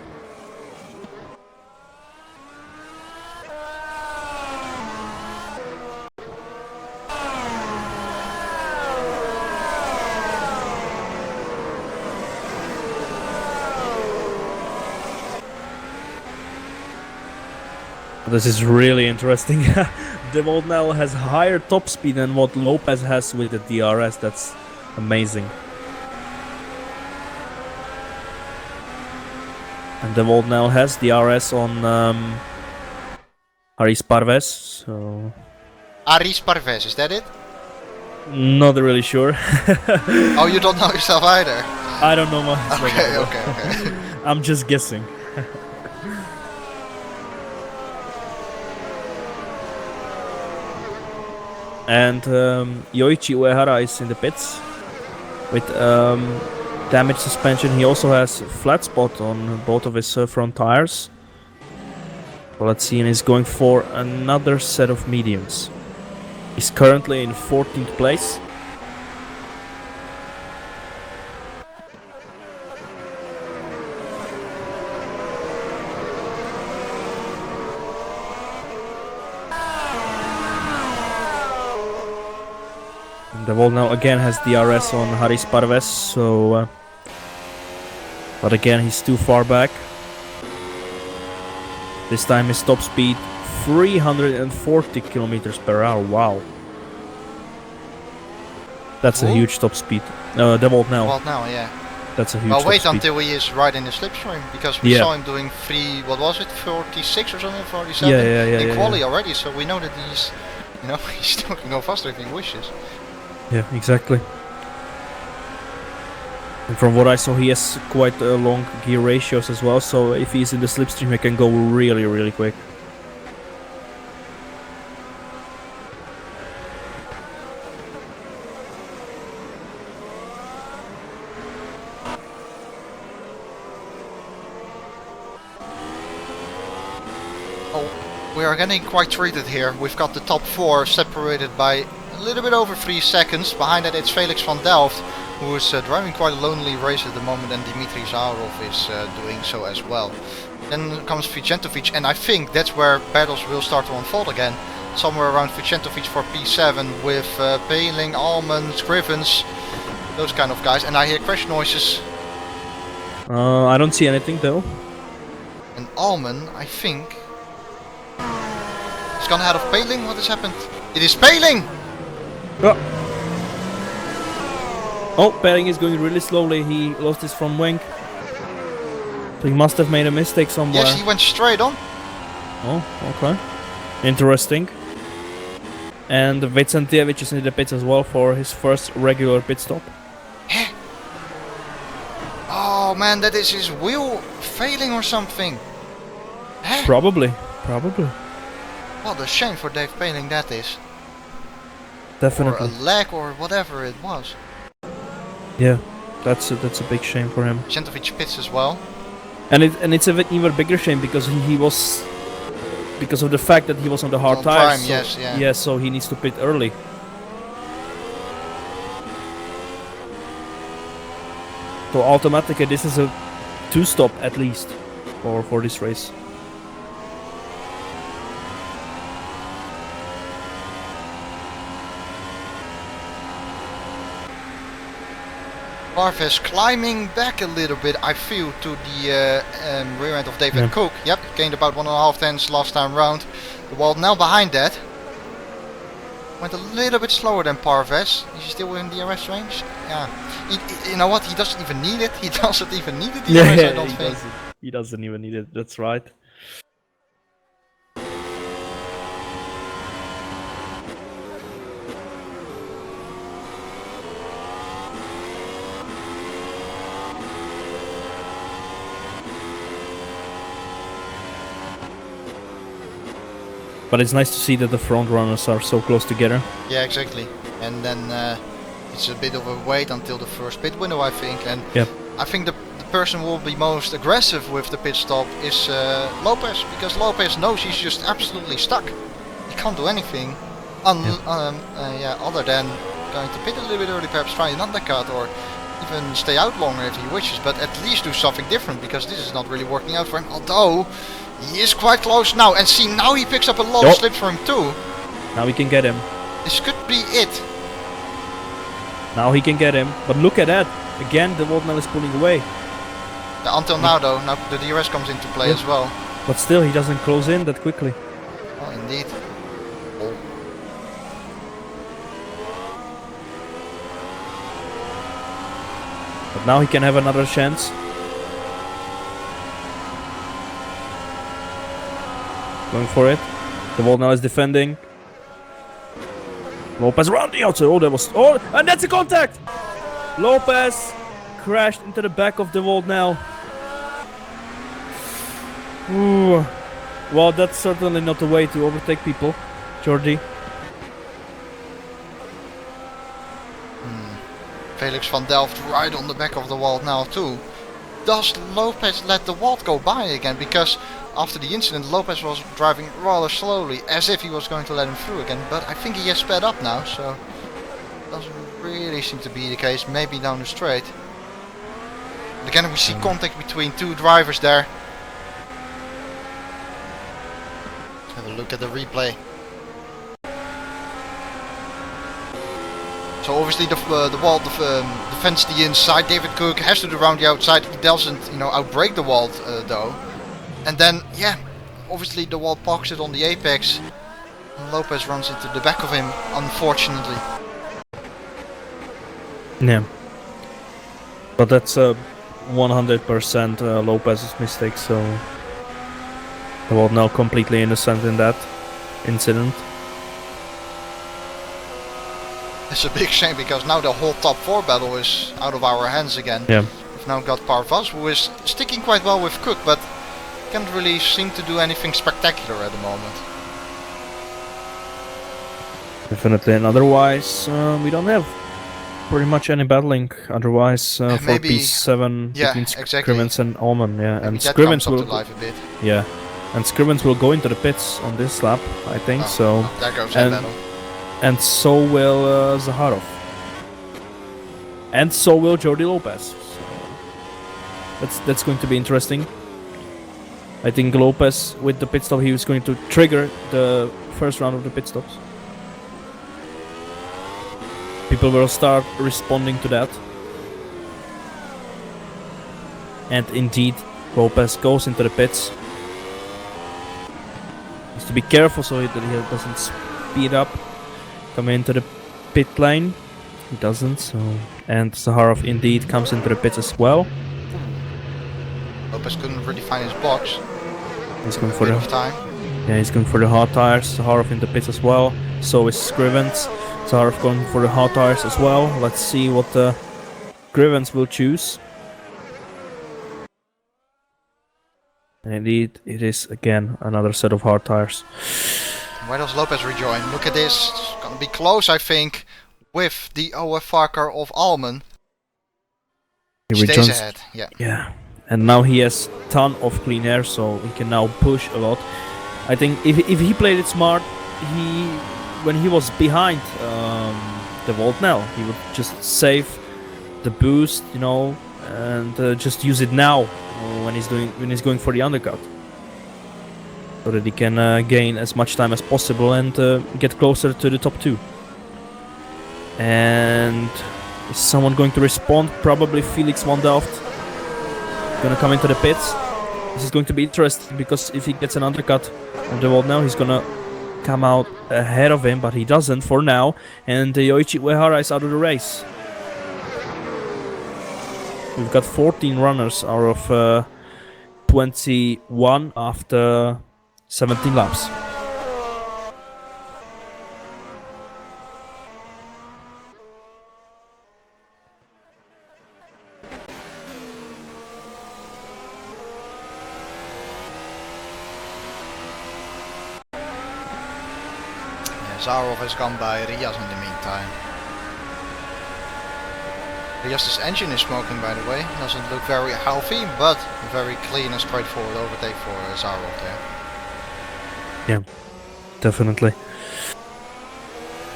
This is really interesting. De Walt now has higher top speed than what Lopez has with the DRS. That's amazing. And De Walt now has DRS on Haris Parves. So Haris Parves, is that it? Not really sure. Oh, you don't know yourself either? I don't know myself. Okay. I'm just guessing. And Yoichi Uehara is in the pits with damaged suspension. He also has flat spot on both of his front tires. Well, let's see, and he's going for another set of mediums. He's currently in 14th place. De Walt now again has DRS on Haris Parves, so but again he's too far back. This time his top speed 340 kilometers per hour. Wow, that's a huge top speed. De Walt now. De Walt now, yeah. That's a huge. Well, wait top until he is right in the slipstream, because we saw him doing 46 or something, 47 in quali already. So we know that he's, he's still can go faster if he wishes. Yeah, exactly. And from what I saw, he has quite long gear ratios as well, so if he's in the slipstream, he can go really, really quick. Oh, we are getting quite treated here. We've got the top 4 separated by a little bit over 3 seconds. Behind that it's Felix van Delft, who is driving quite a lonely race at the moment, and Dimitri Zaharov is doing so as well. Then comes Vicentovic, and I think that's where battles will start to unfold again. Somewhere around Vicentovic for P7 with Paling, Allman, Scrivens, those kind of guys. And I hear crash noises. I don't see anything though. And Allman, I think, is gone ahead of Paling. What has happened? It is Paling! Oh, Paling is going really slowly. He lost his front wing. So he must have made a mistake somewhere. Yes, he went straight on. Oh, okay. Interesting. And Vicentovic is in the pits as well for his first regular pit stop. Oh man, that is his wheel failing or something. Probably. What a shame for Dave Paling that is. Definitely. Or a lag or whatever it was. Yeah, that's a big shame for him. Vicentovic pits as well. And it's an even bigger shame because he was, because of the fact that he was on the hard tires. So, yes, yeah. Yeah, so he needs to pit early. So automatically this is a 2-stop at least for this race. Parves climbing back a little bit, I feel, to the rear end of David Cook. Yep, gained about 1.5 tenths last time round. The wall now behind that. Went a little bit slower than Parves. Is he still in DRS range? Yeah. You know what? He doesn't even need it. He doesn't even need it. I don't think. He doesn't even need it. That's right. But it's nice to see that the front runners are so close together. Yeah, exactly. And then it's a bit of a wait until the first pit window, I think. And yep. I think the person who will be most aggressive with the pit stop is Lopez, because Lopez knows he's just absolutely stuck. He can't do anything other than going to pit a little bit early, perhaps try an undercut, or even stay out longer if he wishes, but at least do something different, because this is not really working out for him. Although he is quite close now, and see, now he picks up a lot of slips for him too. Now we can get him. This could be it. Now he can get him, but look at that. Again, the Voltnell is pulling away. Until now though, now the DRS comes into play as well. But still, he doesn't close in that quickly. Oh, indeed. Oh. But now he can have another chance. Going for it. The Voltnell is defending. Lopez around the outside. Oh, that was... Oh, and that's a contact! Lopez crashed into the back of the Voltnell. Ooh. Well, that's certainly not the way to overtake people, Jordi. Felix van Delft right on the back of the wall now too. Does Lopez let the wall go by again? Because after the incident, Lopez was driving rather slowly, as if he was going to let him through again. But I think he has sped up now, so doesn't really seem to be the case. Maybe down the straight. But again, we see contact between two drivers there. Have a look at the replay. So obviously the wall defends the inside. David Cook has to do around the outside. He doesn't, outbrake the wall though. And then, yeah, obviously the wall parks it on the apex. And Lopez runs into the back of him, unfortunately. Yeah. But that's 100% Lopez's mistake, so the wall now completely innocent in that incident. It's a big shame, because now the whole top 4 battle is out of our hands again. Yeah. We've now got Parvaz, who is sticking quite well with Cook, but can't really seem to do anything spectacular at the moment. Definitely, and otherwise we don't have pretty much any battling otherwise for P7 between Scrivens and Allman. Yeah, maybe, and Scrivens will life a bit. Yeah, and Scrivens will go into the pits on this lap, I think. So there goes that battle. And so will Zaharov. And so will Jordi Lopez. So that's going to be interesting. I think Lopez, with the pit stop, he was going to trigger the first round of the pit stops. People will start responding to that. And indeed, Lopez goes into the pits. He has to be careful so that he doesn't speed up. Come into the pit lane. He doesn't, so... And Zaharov indeed comes into the pits as well. Lopez couldn't really find his box. He's going for the time. Yeah, he's going for the hard tires. Zaharov in the pits as well. So is Scrivens. Zaharov going for the hard tires as well. Let's see what Scrivens will choose. And indeed, it is again another set of hard tires. Where does Lopez rejoin? Look at this. It's gonna be close, I think, with the rFactor of Allman. He stays ahead. Yeah. Yeah. And now he has a ton of clean air, so he can now push a lot. I think if he played it smart, when he was behind the Voltnell, he would just save the boost, and just use it now when he's going for the undercut, so that he can gain as much time as possible and get closer to the top 2. And Is someone going to respond? Probably Felix van Delft. Gonna come into the pits. This is going to be interesting because if he gets an undercut on the wall now, he's gonna come out ahead of him, but he doesn't for now. And Yoichi Uehara is out of the race. We've got 14 runners out of 21 after 17 laps. Zarov has gone by Rias in the meantime. Rias' engine is smoking, by the way. Doesn't look very healthy, but very clean and straightforward overtake for Zarov there. Yeah, definitely.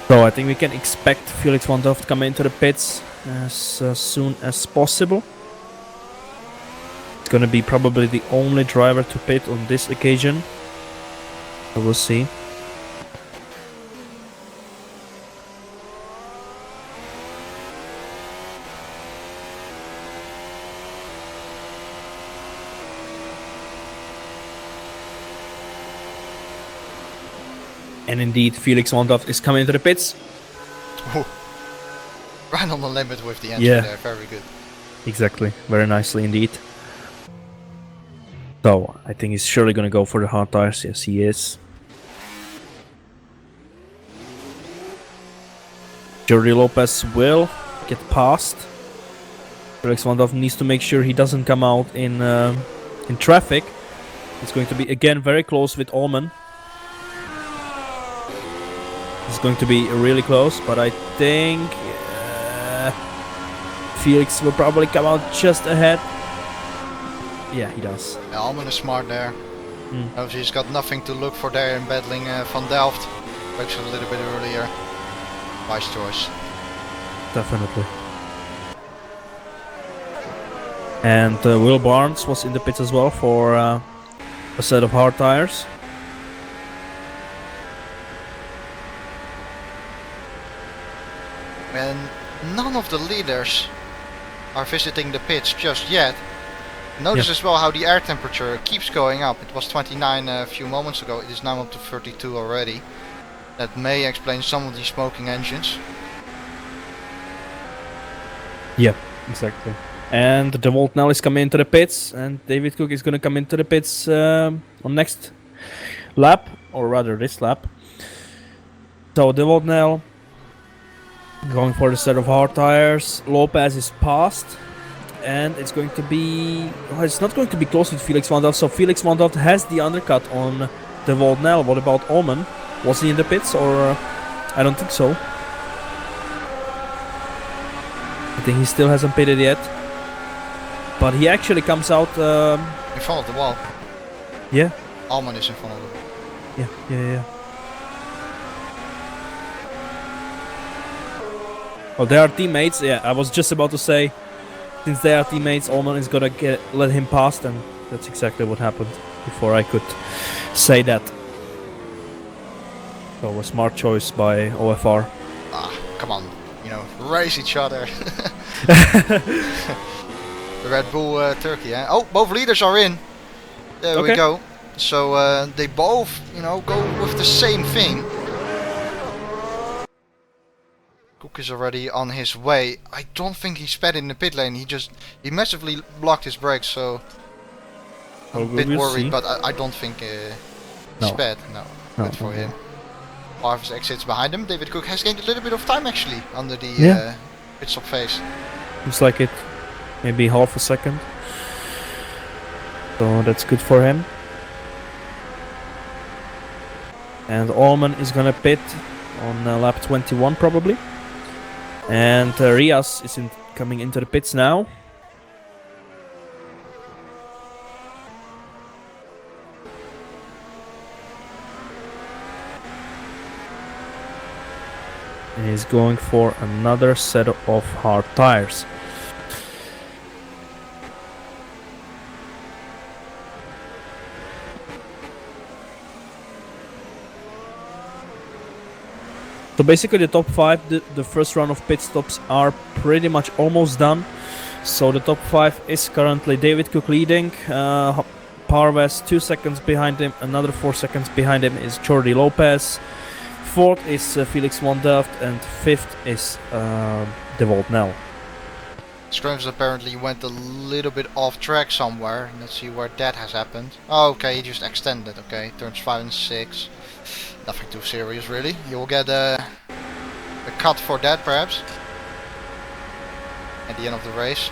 So I think we can expect Felix van Delft to come into the pits as soon as possible. It's gonna be probably the only driver to pit on this occasion. So we'll see. And indeed, Felix van Delft is coming into the pits. Oh. Right on the limit with the engine there, very good. Exactly, very nicely indeed. So, I think he's surely going to go for the hard tires. Yes, he is. Jordi Lopez will get past. Felix van Delft needs to make sure he doesn't come out in traffic. It's going to be again very close with Allman. It's going to be really close, but I think Felix will probably come out just ahead. Yeah, he does. Yeah, Allman is smart there. Obviously he's got nothing to look for there in battling Van Delft. Brakes a little bit earlier. Wise choice. Definitely. And Will Barnes was in the pits as well for a set of hard tires. And none of the leaders are visiting the pits just yet. Notice as well how the air temperature keeps going up. It was 29 a few moments ago, it is now up to 32 already. That may explain some of these smoking engines. Yeah, exactly. And De Volt now is coming into the pits, and David Cook is going to come into the pits on next lap, or rather this lap. So De Volt now going for the set of hard tires. Lopez is past, and it's going to be... well, it's not going to be close with Felix van Delft, so Felix van Delft has the undercut on De Volt now. What about Allman? Was he in the pits, or... I don't think so. I think he still hasn't pitted yet. But he actually comes out... in front of the wall. Yeah. Allman is in front of the wall. Yeah. Well, they are teammates. Yeah, I was just about to say, since they are teammates, Allman is gonna let him past, and that's exactly what happened before I could say that. So a smart choice by OFR. Ah, come on, you know, race each other. The Red Bull Turkey, eh? Oh, both leaders are in. There we go. So they both, you know, go with the same thing. Cook is already on his way. I don't think he sped in the pit lane. He massively blocked his brakes, so I'm a bit worried. But I don't think he sped. No, good for him. Marvis exits behind him. David Cook has gained a little bit of time actually under the pit stop phase. Looks like it. Maybe half a second. So that's good for him. And Allman is gonna pit on lap 21 probably. And Rias is coming into the pits now. And he's going for another set of hard tires. So basically the top 5, the first round of pit stops are pretty much almost done. So the top 5 is currently David Cook leading, Parves 2 seconds behind him, another 4 seconds behind him is Jordi Lopez, 4th is Felix van Delft, and 5th is De Volt Nel. Scrums apparently went a little bit off track somewhere. Let's see where that has happened. Oh, okay, he just extended. Okay, turns 5 and 6. Nothing too serious, really. You will get a cut for that, perhaps, at the end of the race.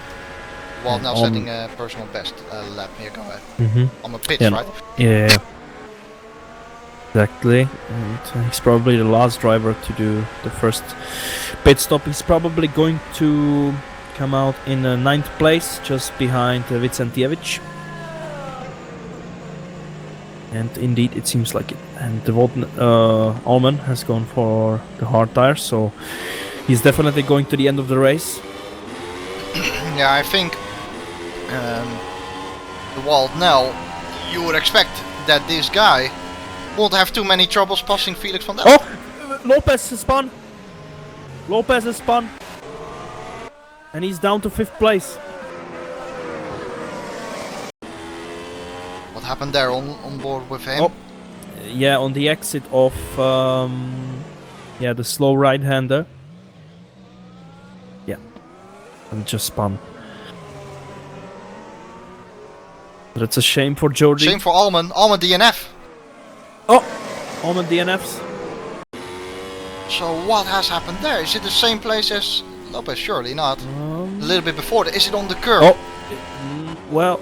While now setting a personal best lap. Here, go ahead. On the pitch, right? Yeah. Exactly. And he's probably the last driver to do the first pit stop. He's probably going to come out in 9th place, just behind Vicentijevic. And indeed, it seems like it. And the Allman has gone for the hard tires, so he's definitely going to the end of the race. Yeah, I think the Wald now, you would expect that this guy won't have too many troubles passing Felix van Delft. Oh! Lopez has spun! Lopez has spun! And he's down to 5th place. What happened there on board with him? Oh, yeah, on the exit of the slow right-hander. Yeah, and just spun. But it's a shame for Jordi. Shame for Allman. Allman DNF. Oh, Allman DNFs. So what has happened there? Is it the same place as Lopez? Surely not. A little bit before. Is it on the curve? Oh, well.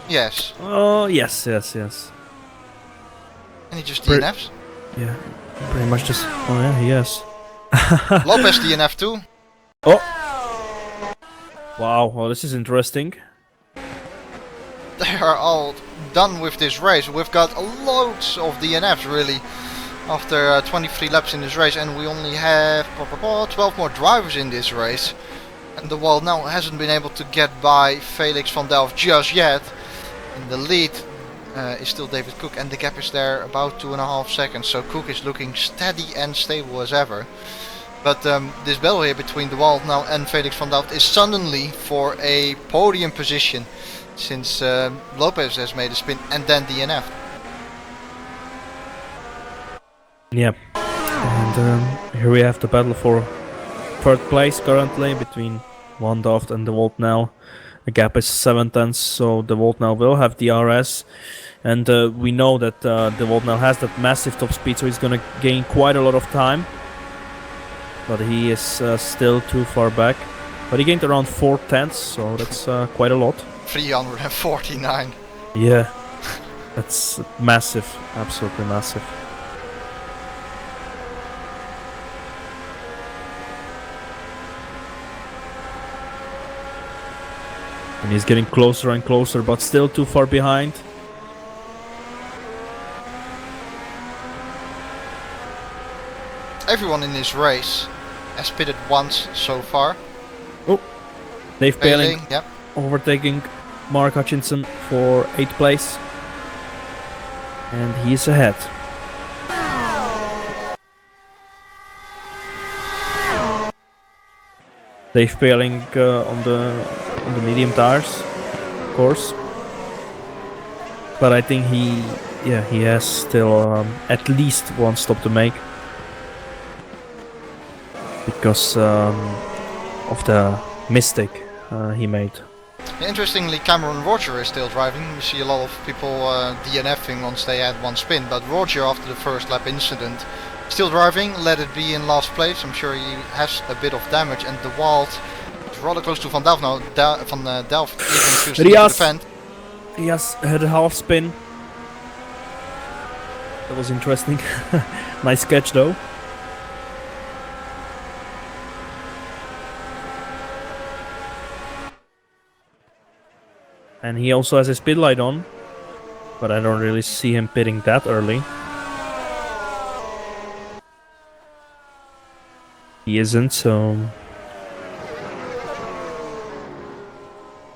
Yes. Oh, yes. And he just DNFs? Yeah, pretty much just. Oh, yeah, he is. Lopez DNF too. Oh! Wow, well, this is interesting. They are all done with this race. We've got loads of DNFs really after 23 laps in this race, and we only have 12 more drivers in this race. And the Wald now hasn't been able to get by Felix van Delft just yet. In the lead is still David Cook, and the gap is there about 2.5 seconds, so Cook is looking steady and stable as ever. But this battle here between the Wald now and Felix van Delft is suddenly for a podium position, since Lopez has made a spin and then DNF. Yeah. And here we have the battle for 3rd place currently between Van Delft and De Volt Nel. The gap is 7 tenths, so De Volt Nel will have the RS. And we know that De Volt Nel has that massive top speed, so he's going to gain quite a lot of time. But he is still too far back. But he gained around 4 tenths, so that's quite a lot. 349. Yeah, that's massive, absolutely massive. And he's getting closer and closer, but still too far behind. Everyone in this race has pitted once so far. Oh, Dave Paling, yep, overtaking Mark Hutchinson for 8th place. And he's ahead. Dave Paling on the medium tires, of course. But I think he has still at least one stop to make, because of the mistake he made. Interestingly, Cameron Roger is still driving. We see a lot of people DNFing once they had one spin, but Roger, after the first lap incident, still driving. Let it be in last place. I'm sure he has a bit of damage, and the Wald is rather close to Van Delft now. Van Delft even chooses to defend. He has had a half spin. That was interesting. Nice catch though. And he also has his pit light on, but I don't really see him pitting that early. He isn't, so...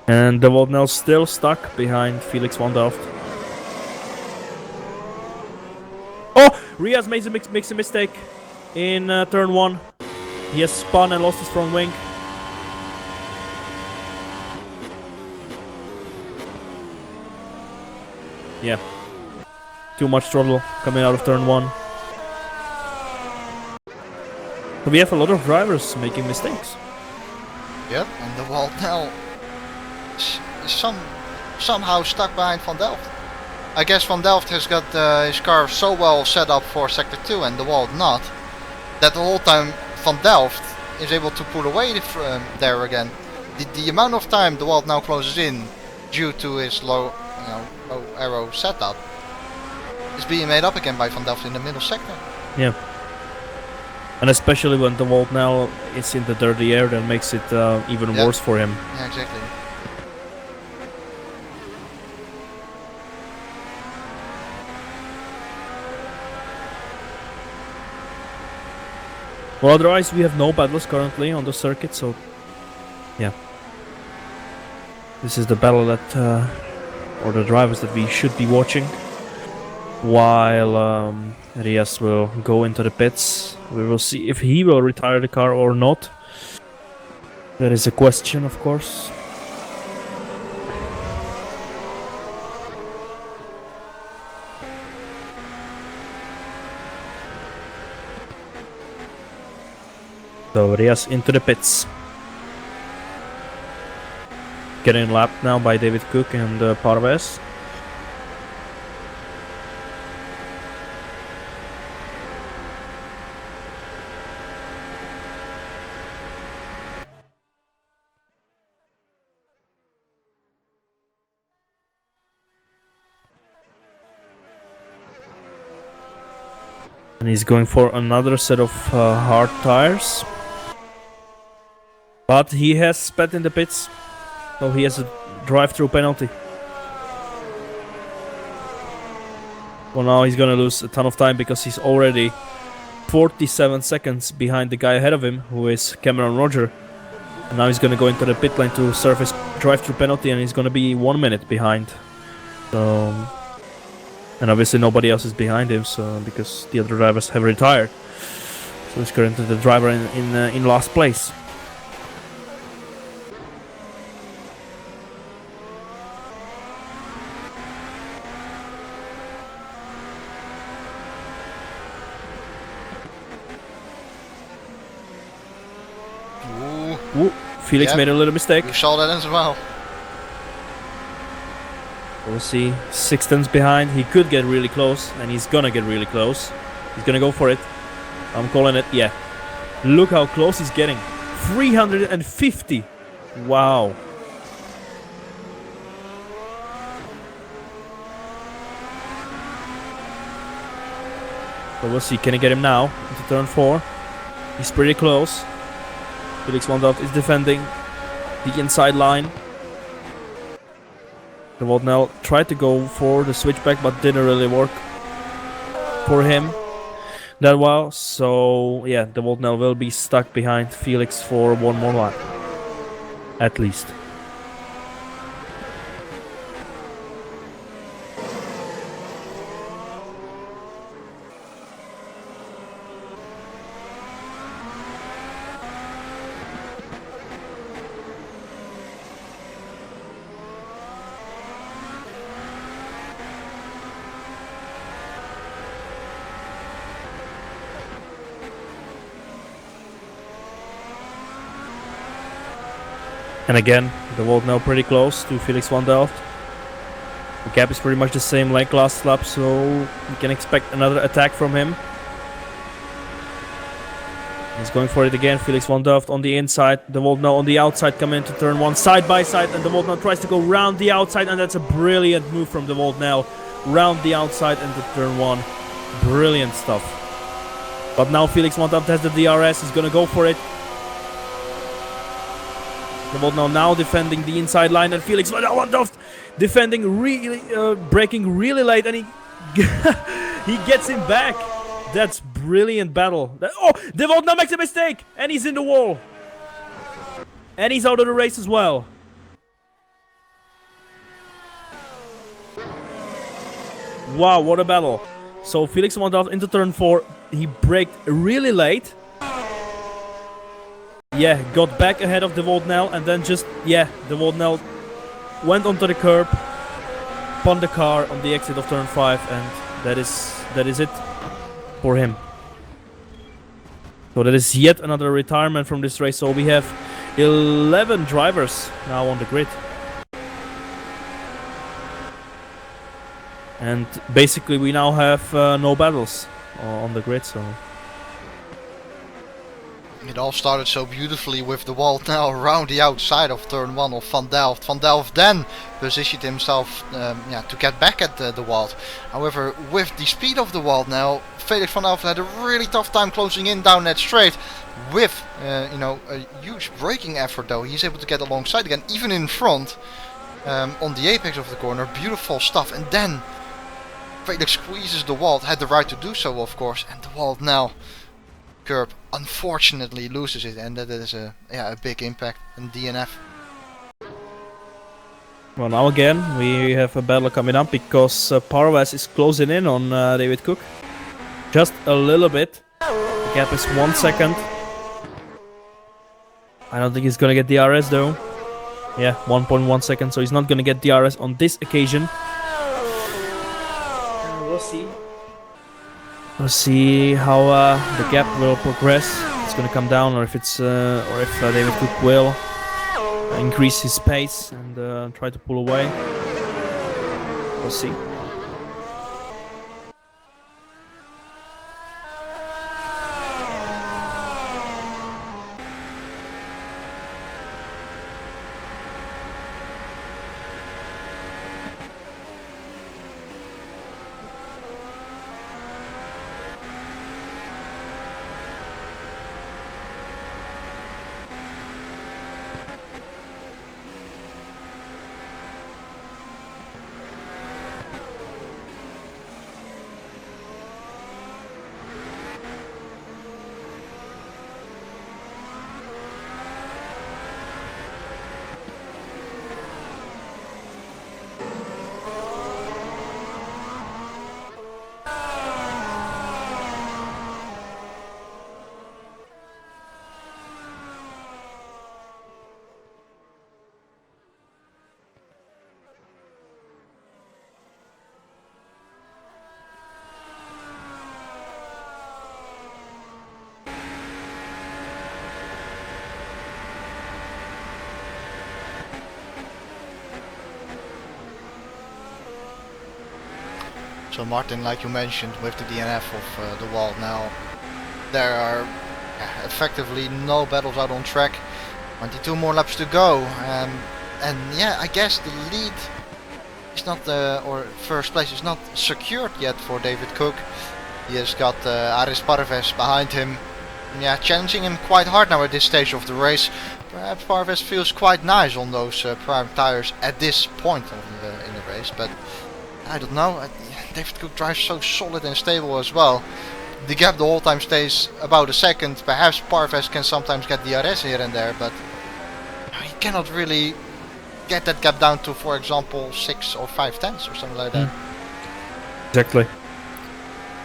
And De Volt Nel still stuck behind Felix van Delft. Oh! Riaz makes a mistake. in turn 1. He has spun and lost his front wing. Yeah. Too much throttle coming out of turn 1. But we have a lot of drivers making mistakes. Yep, and the Wald now is somehow stuck behind Van Delft. I guess Van Delft has got his car so well set up for sector 2 and the Wald not, that the whole time Van Delft is able to pull away there again. The amount of time the Wald now closes in due to his low aero setup is being made up again by Van Delft in the middle sector. Yeah. And especially when the Wald now is in the dirty air, that makes it even worse for him. Yeah, exactly. Well, otherwise we have no battles currently on the circuit, so yeah. This is the battle that, or the drivers that we should be watching. While Rias will go into the pits. We will see if he will retire the car or not. That is a question, of course. So Rias into the pits. Getting lapped now by David Cook and Parves. And he's going for another set of hard tires. But he has sped in the pits, so he has a drive-through penalty. Well, now he's gonna lose a ton of time because he's already 47 seconds behind the guy ahead of him, who is Cameron Roger. And now he's gonna go into the pit lane to serve his drive-through penalty, and he's gonna be 1 minute behind. So, and obviously nobody else is behind him, so because the other drivers have retired. So he's currently the driver in last place. Ooh, Felix made a little mistake. You saw that as well. We'll see. 6 tenths behind. He could get really close, and he's gonna get really close. He's gonna go for it. I'm calling it. Yeah. Look how close he's getting. 350. Wow. So we'll see. Can he get him now into turn 4? He's pretty close. Felix van Dort is defending the inside line. De Waldnell tried to go for the switchback, but didn't really work for him that well. So yeah, De Waldnell will be stuck behind Felix for one more lap, at least. And again, the Wald now pretty close to Felix van Delft. The gap is pretty much the same like last lap, so we can expect another attack from him. He's going for it again. Felix van Delft on the inside. De Wald now on the outside, coming into turn 1 side by side, and De Wald now tries to go round the outside, and that's a brilliant move from De Wald now. Round the outside into turn 1. Brilliant stuff. But now Felix van Delft has the DRS. He's gonna go for it. De Wald now defending the inside line, and Felix van Delft defending really, braking really late, and he he gets him back. That's brilliant battle. Oh, De Wald now makes a mistake, and he's in the wall, and he's out of the race as well. Wow, what a battle! So Felix Mondaf into turn 4. He braked really late. Yeah, got back ahead of De Woldnel and then just, yeah, De Woldnel went onto the curb, spun the car on the exit of turn 5, and that is it for him. So that is yet another retirement from this race. So we have 11 drivers now on the grid. And basically we now have no battles on the grid, so... It all started so beautifully with the Wald now around the outside of turn 1 of Van Delft. Van Delft then positioned himself to get back at the Wald. However, with the speed of the Wald now, Felix Van Delft had a really tough time closing in down that straight. With a huge braking effort though, he's able to get alongside again, even in front on the apex of the corner. Beautiful stuff. And then Felix squeezes the Wald, had the right to do so of course, and the Wald now curb unfortunately loses it, and that is a big impact and DNF. Well, now again we have a battle coming up because Parvez is closing in on David Cook just a little bit. The gap is 1 second. I don't think he's gonna get DRS though. Yeah, 1.1 seconds, so he's not gonna get DRS on this occasion. We'll see. We'll see how the gap will progress. It's gonna come down, or if it's or if David Cook will increase his pace and try to pull away. We'll see. So Martin, like you mentioned, with the DNF of the Wald now, there are effectively no battles out on track. 22 more laps to go, and yeah, I guess the lead is not, or first place is not secured yet for David Cook. He has got Aris Parvez behind him, yeah, challenging him quite hard now at this stage of the race. Perhaps Parvez feels quite nice on those prime tires at this point in the race, but I don't know. David Cook drives so solid and stable as well. The gap the whole time stays about a second. Perhaps Parvez can sometimes get DRS here and there, but he cannot really get that gap down to, for example, 6 or 5 tenths or something like that. Exactly.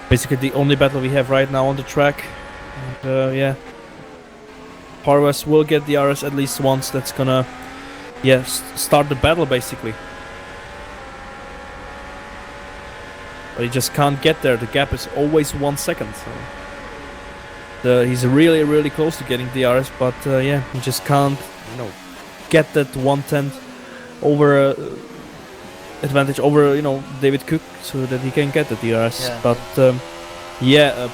Basically the only battle we have right now on the track. And, yeah, Parvez will get DRS at least once. That's gonna, yeah, start the battle basically. But he just can't get there. The gap is always 1 second. So he's really close to getting DRS, but yeah, he just can't, get that 1/10 over advantage over David Cook, so that he can get the DRS. Yeah. But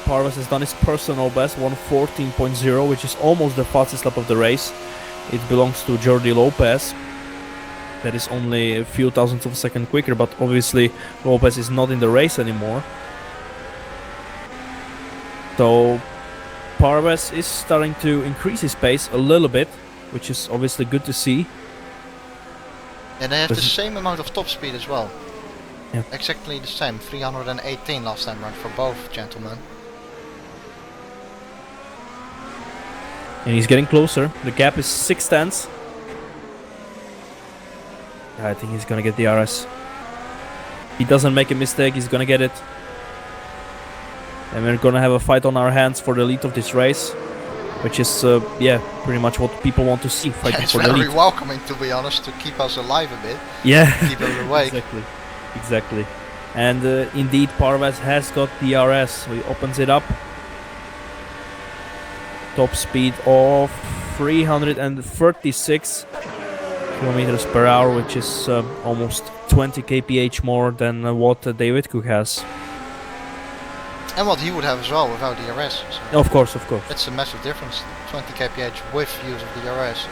Parvez has done his personal best, 1:14.0, which is almost the fastest lap of the race. It belongs to Jordi Lopez. That is only a few thousandths of a second quicker, but obviously Lopez is not in the race anymore. So Parvez is starting to increase his pace a little bit, which is obviously good to see. And they have the same amount of top speed as well. Yeah. Exactly the same, 318 last time round for both gentlemen. And he's getting closer. The gap is 6 tenths. I think he's gonna get the DRS. He doesn't make a mistake, he's gonna get it. and we're gonna have a fight on our hands for the lead of this race, which is yeah, pretty much what people want to see, fighting It's for the lead. very welcoming, to be honest, to keep us alive a bit. Yeah, Keep us awake. exactly. And indeed, Parvez has got DRS, so he opens it up. Top speed of 336 kilometers per hour, which is almost 20 kph more than what David Cook has. And what he would have as well without DRS. So Of course. that's a massive difference. 20 kph with use of DRS.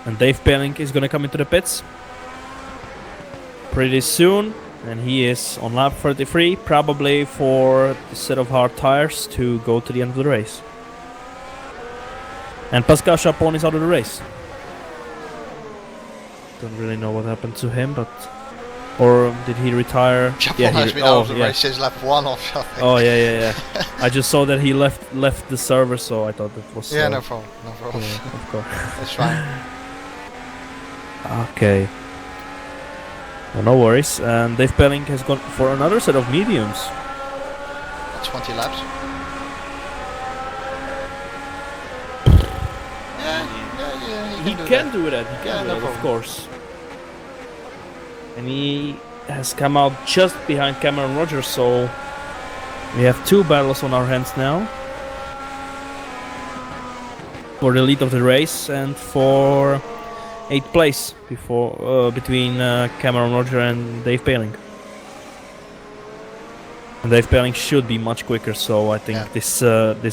And Dave Pelling is gonna come into the pits pretty soon, and he is on lap 33, probably for a set of hard tires to go to the end of the race. And Pascal Chapon is out of the race. Don't really know what happened to him, but... Or did he retire? Chapon has been out of the race since lap 1 or something. Oh, yeah. I just saw that he left the server, so I thought that was... Yeah, no problem. Yeah, of course. That's fine. Okay. Well, no worries. And Dave Pelling has gone for another set of mediums. 20 laps. Yeah, he can do that. He can do that, of course. And he has come out just behind Cameron Rogers, so we have two battles on our hands now. For the lead of the race and for 8th place between Cameron Roger and Dave Pelling. And Dave Pelling should be much quicker, so I think this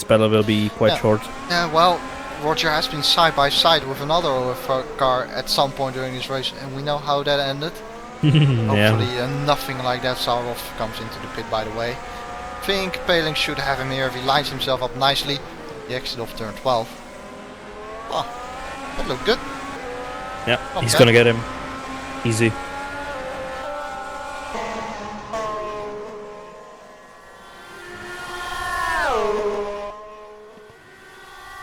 battle will be quite short. Yeah, well, Roger has been side by side with another car at some point during this race, and we know how that ended. Hopefully nothing like that. Sarov comes into the pit, by the way. I think Pelling should have him here if he lines himself up nicely. The exit of turn 12. Oh, that looked good. Yeah, he's gonna get him. Easy.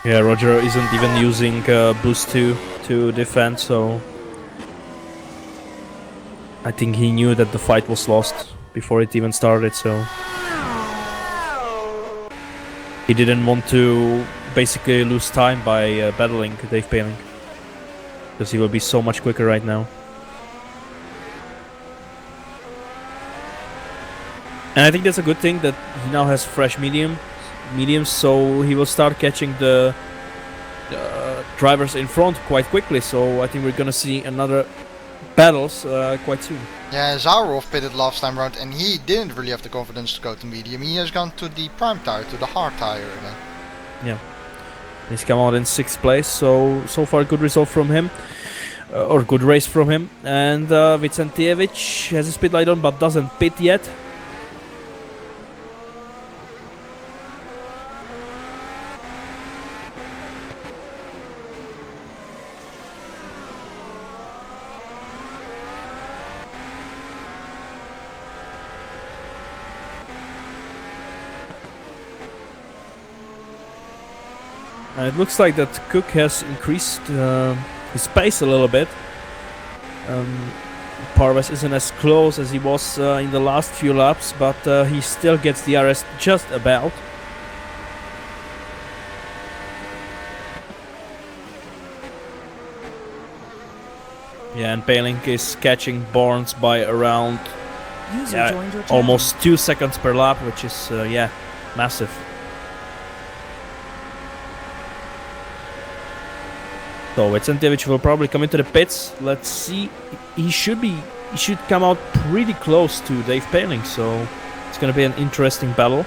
Yeah, Roger isn't even using boost 2 to defend, so I think he knew that the fight was lost before it even started, so he didn't want to basically lose time by battling Dave Pelling, because he will be so much quicker right now. And I think that's a good thing that he now has fresh mediums, so he will start catching the drivers in front quite quickly, so I think we're gonna see another battles quite soon. Yeah, Zaurov pitted last time round and he didn't really have the confidence to go to medium. He has gone to the prime tire, to the hard tire again. Yeah, he's come out in 6th place, so far good result from him, or good race from him. And Vicentievich has his pit light on but doesn't pit yet. It looks like that Cook has increased his pace a little bit. Parvez isn't as close as he was in the last few laps, but he still gets the DRS just about. Yeah, and Pelling is catching Barnes by around almost 2 seconds per lap, which is massive. So Vicentievich will probably come into the pits. Let's see. He should come out pretty close to Dave Pelling, so it's gonna be an interesting battle.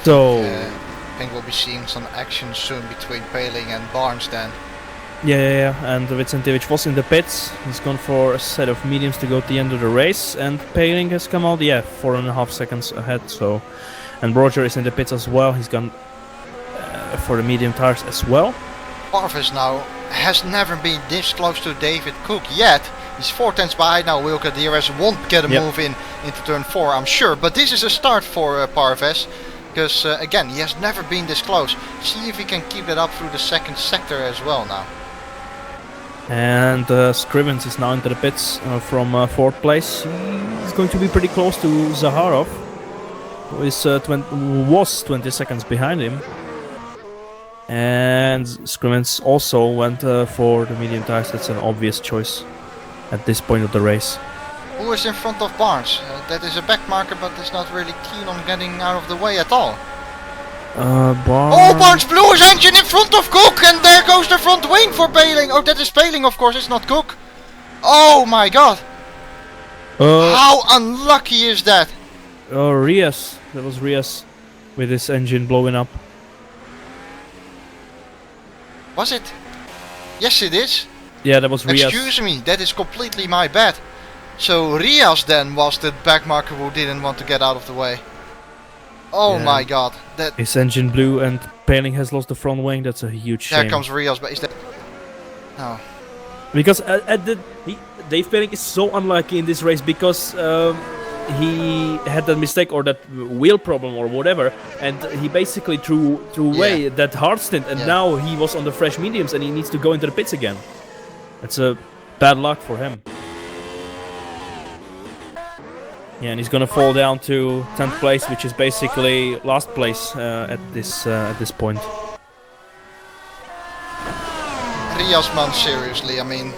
So I think we'll be seeing some action soon between Paling and Barnes then. yeah. And Vicentevic was in the pits. He's gone for a set of mediums to go to the end of the race, and Paling has come out 4.5 seconds ahead. So, and Roger is in the pits as well. He's gone for the medium tires as well. Parvis now has never been this close to David Cook yet. He's 4 tenths behind now. Wilke DRS won't get a move into turn 4, I'm sure. But this is a start for Parvis. Because again, he has never been this close. See if he can keep it up through the second sector as well now. And Scrivens is now into the pits from 4th place. He's going to be pretty close to Zaharov, who is was 20 seconds behind him. And Scrivens also went for the medium tires. That's an obvious choice at this point of the race. Who is in front of Barnes? That is a back marker, but is not really keen on getting out of the way at all. Barnes blew his engine in front of Cook, and there goes the front wing for Paling. Oh, that is Paling, of course, it's not Cook. Oh my god. How unlucky is that? Rias. That was Rias with his engine blowing up. Was it? Yes, it is. Yeah, that was Rias. Excuse me, that is completely my bad. So Rias then was the back marker who didn't want to get out of the way. Oh my god. That his engine blew and Paling has lost the front wing. That's a huge shame. There comes Rias, but is that... No. Because Dave Paling is so unlucky in this race because he had that mistake or that wheel problem or whatever, and he basically threw away that hard stint, and now he was on the fresh mediums and he needs to go into the pits again. It's a bad luck for him. Yeah, and he's gonna fall down to 10th place, which is basically last place at this point. Rias, man, seriously, I mean...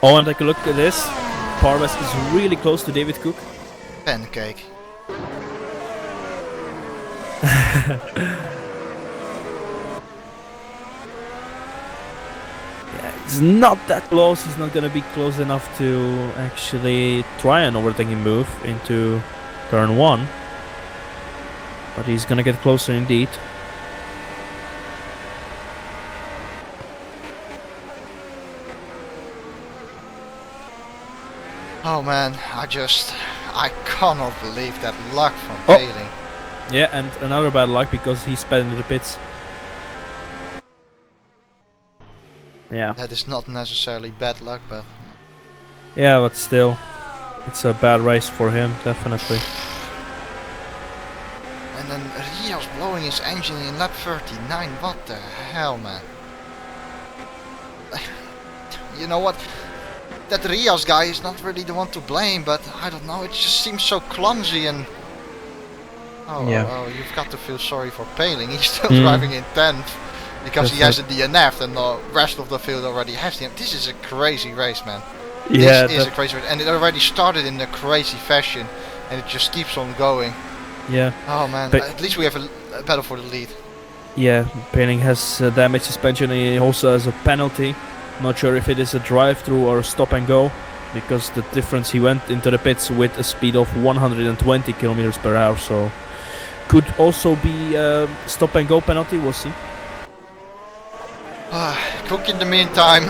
Oh, and take a look at this. Parvis is really close to David Cook. Pancake. He's not that close. He's not gonna be close enough to actually try an overtaking move into turn 1. But he's gonna get closer indeed. Oh man, I cannot believe that luck from Paling. Yeah, and another bad luck because he sped into the pits. Yeah. That is not necessarily bad luck, but... Yeah, but still, it's a bad race for him, definitely. And then Rios blowing his engine in lap 39, what the hell, man. You know what? That Rios guy is not really the one to blame, but I don't know, it just seems so clumsy and... Oh, you've got to feel sorry for Paling, he's still driving in 10th. Because he has a DNF and the rest of the field already has him. This is a crazy race, man. Yeah, this is a crazy race, and it already started in a crazy fashion, and it just keeps on going. Yeah. Oh man, but at least we have a battle for the lead. Yeah, Paling has damaged suspension and he also has a penalty. Not sure if it is a drive-through or a stop and go, because the difference, he went into the pits with a speed of 120 kilometers per hour, so could also be a stop and go penalty, we'll see. Cook in the meantime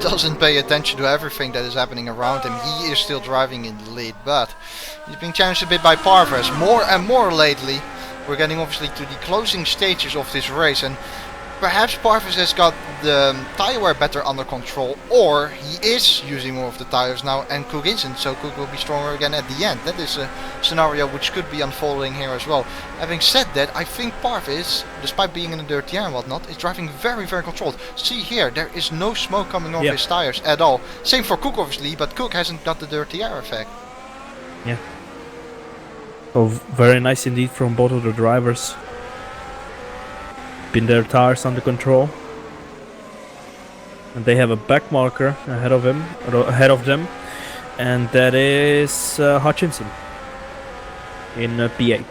doesn't pay attention to everything that is happening around him. He is still driving in the lead, but he's being challenged a bit by Parvis. More and more lately, we're getting obviously to the closing stages of this race, and perhaps Parvis has got the tire wear better under control, or he is using more of the tires now and Cook isn't, so Cook will be stronger again at the end. That is a scenario which could be unfolding here as well. Having said that, I think Parvis, despite being in a dirty air and whatnot, is driving very, very controlled. See here, there is no smoke coming off his tires at all. Same for Cook obviously, but Cook hasn't got the dirty air effect. Yeah. So very nice indeed from both of the drivers. Pin their tires under control, and they have a back marker ahead of them, and that is Hutchinson in P8.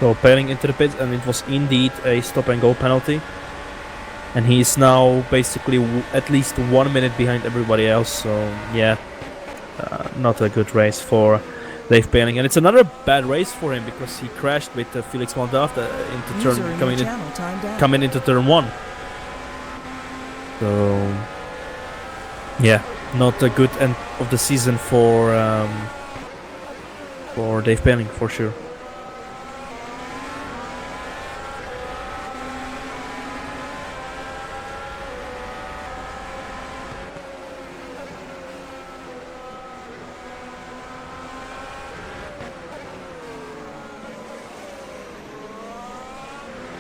So bailing into the pit, and it was indeed a stop and go penalty. And he's now basically at least 1 minute behind everybody else. So yeah, not a good race for Dave Bailing. And it's another bad race for him because he crashed with Felix van Daft coming into turn 1. So yeah, not a good end of the season for Dave Bailing for sure.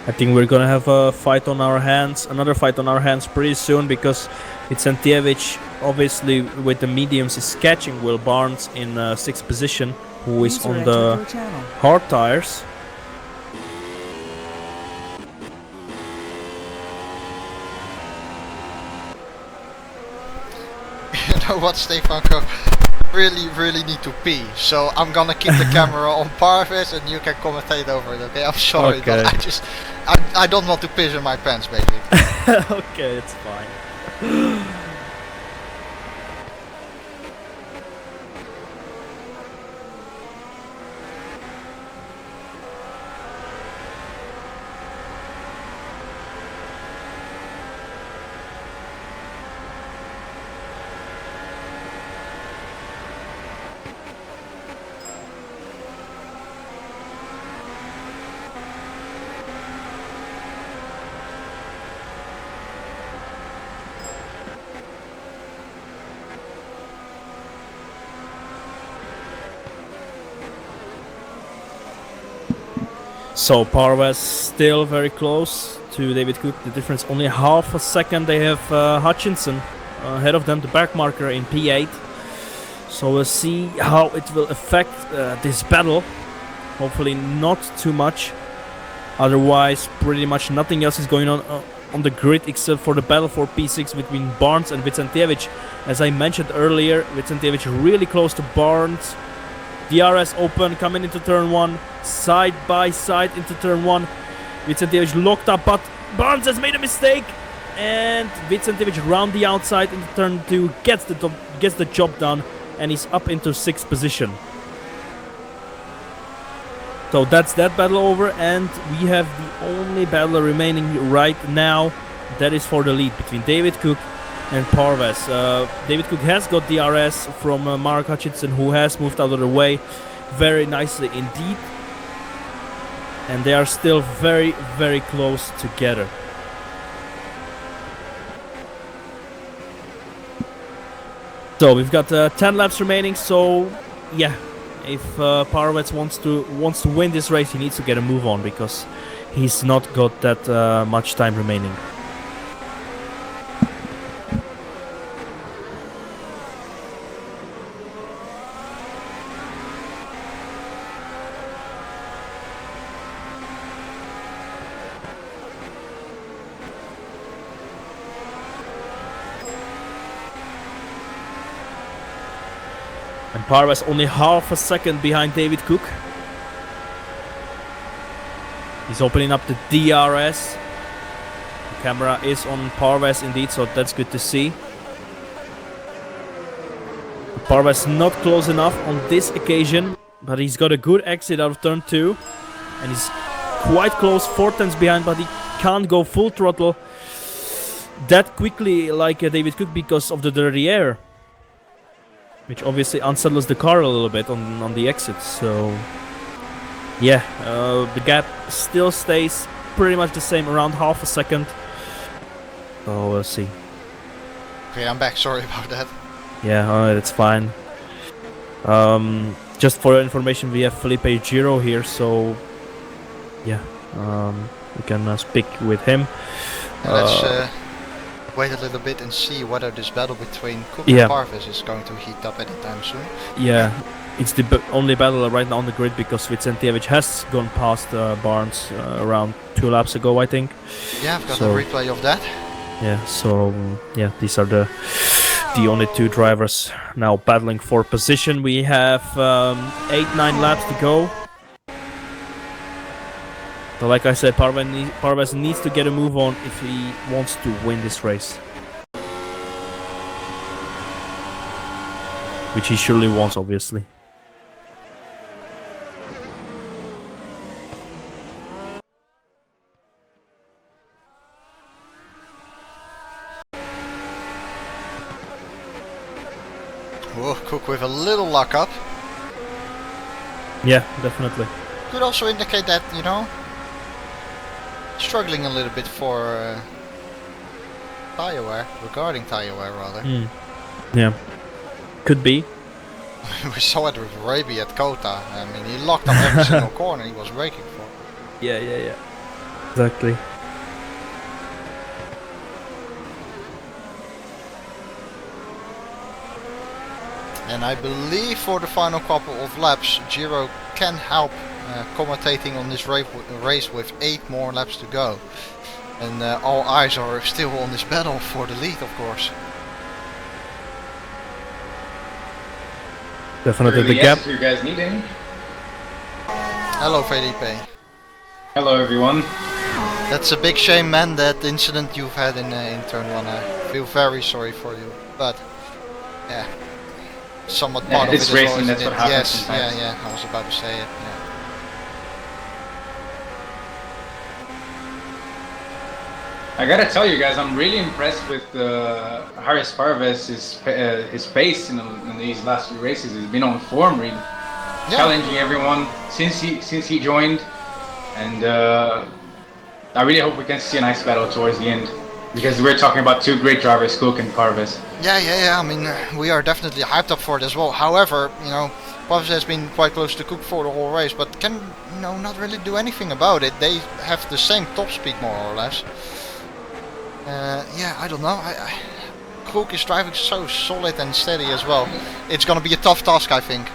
I think we're gonna have a fight on our hands, another fight on our hands pretty soon, because Vicentijevic, obviously with the mediums, is catching Will Barnes in 6th position, who is on the hard tires. You know what, Stefanko? Really need to pee, so I'm gonna keep the camera on Parvis and you can commentate over it, okay? I'm sorry, okay. But I don't want to piss in my pants, basically. Okay, it's fine. So Parvez still very close to David Cook. The difference only half a second. They have Hutchinson ahead of them, the back marker in P8. So we'll see how it will affect this battle. Hopefully not too much. Otherwise, pretty much nothing else is going on the grid except for the battle for P6 between Barnes and Vicentijevic. As I mentioned earlier, Vicentijevic really close to Barnes. DRS open, coming into turn 1, side by side into turn 1. Vicentijevic locked up, but Barnes has made a mistake, and Vicentijevic round the outside into turn 2, gets the job done, and he's up into 6th position. So that's that battle over, and we have the only battle remaining right now. That is for the lead between David Cook and Parvez. David Cook has got DRS from Mark Hutchinson, who has moved out of the way very nicely indeed. And they are still very close together. So we've got 10 laps remaining, so yeah, if Parvez wants to win this race, he needs to get a move on, because he's not got that much time remaining. And Parvez only half a second behind David Cook. He's opening up the DRS. The camera is on Parvez indeed, so that's good to see. Parvez not close enough on this occasion, but he's got a good exit out of turn 2. And he's quite close, 4 tenths behind, but he can't go full throttle that quickly like David Cook because of the dirty air, which obviously unsettles the car a little bit on the exit. So yeah, the gap still stays pretty much the same, around half a second. So we'll see. Okay, I'm back, sorry about that. Yeah, that's fine. Just for your information, we have Felipe Giro here, so yeah, we can speak with him. Let's wait a little bit and see whether this battle between Cook and Parvez is going to heat up anytime soon. Yeah, it's the only battle right now on the grid, because Vicentijevic has gone past Barnes around 2 laps ago, I think. Yeah, I've got a replay of that. Yeah, so yeah, these are the only 2 drivers now battling for position. We have 8-9 laps to go. But like I said, Parvez needs to get a move on if he wants to win this race. Which he surely wants, obviously. Whoa, Cook with a little luck up. Yeah, definitely. Could also indicate that, you know, struggling a little bit for tire wear, regarding tire wear rather. Yeah, could be. We saw it with Raby at Kota. I mean, he locked up every single corner he was braking for. Yeah. Exactly. And I believe for the final couple of laps, Giro can help commentating on this race with 8 more laps to go. And all eyes are still on this battle for the lead, of course. Definitely the gap. You guys need any? Hello, Felipe. Hello, everyone. That's a big shame, man, that incident you've had in turn 1. I feel very sorry for you. But, yeah. Somewhat part of it it's as racing, well, that's isn't what it? happens Yes, sometimes. yeah, I was about to say it, yeah. I gotta tell you guys, I'm really impressed with Haris Parvez. His pace in these last few races has been on form, really. Yeah. Challenging everyone since he joined, and I really hope we can see a nice battle towards the end, because we're talking about 2 great drivers, Cook and Parvez. Yeah, I mean, we are definitely hyped up for it as well. However, you know, Parvez has been quite close to Cook for the whole race, but can, you know, not really do anything about it. They have the same top speed, more or less. Yeah, I don't know. Cook is driving so solid and steady as well. It's gonna be a tough task, I think.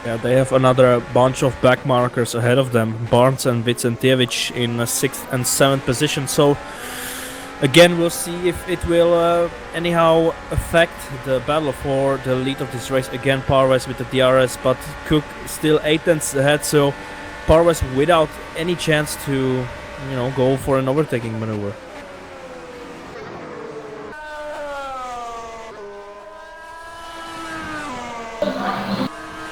Yeah, they have another bunch of back markers ahead of them. Barnes and Vicentievich in 6th and 7th position. So again, we'll see if it will anyhow affect the battle for the lead of this race. Again, Parvez with the DRS, but Cook still 8 tenths ahead. So Parvez without any chance to, you know, go for an overtaking maneuver.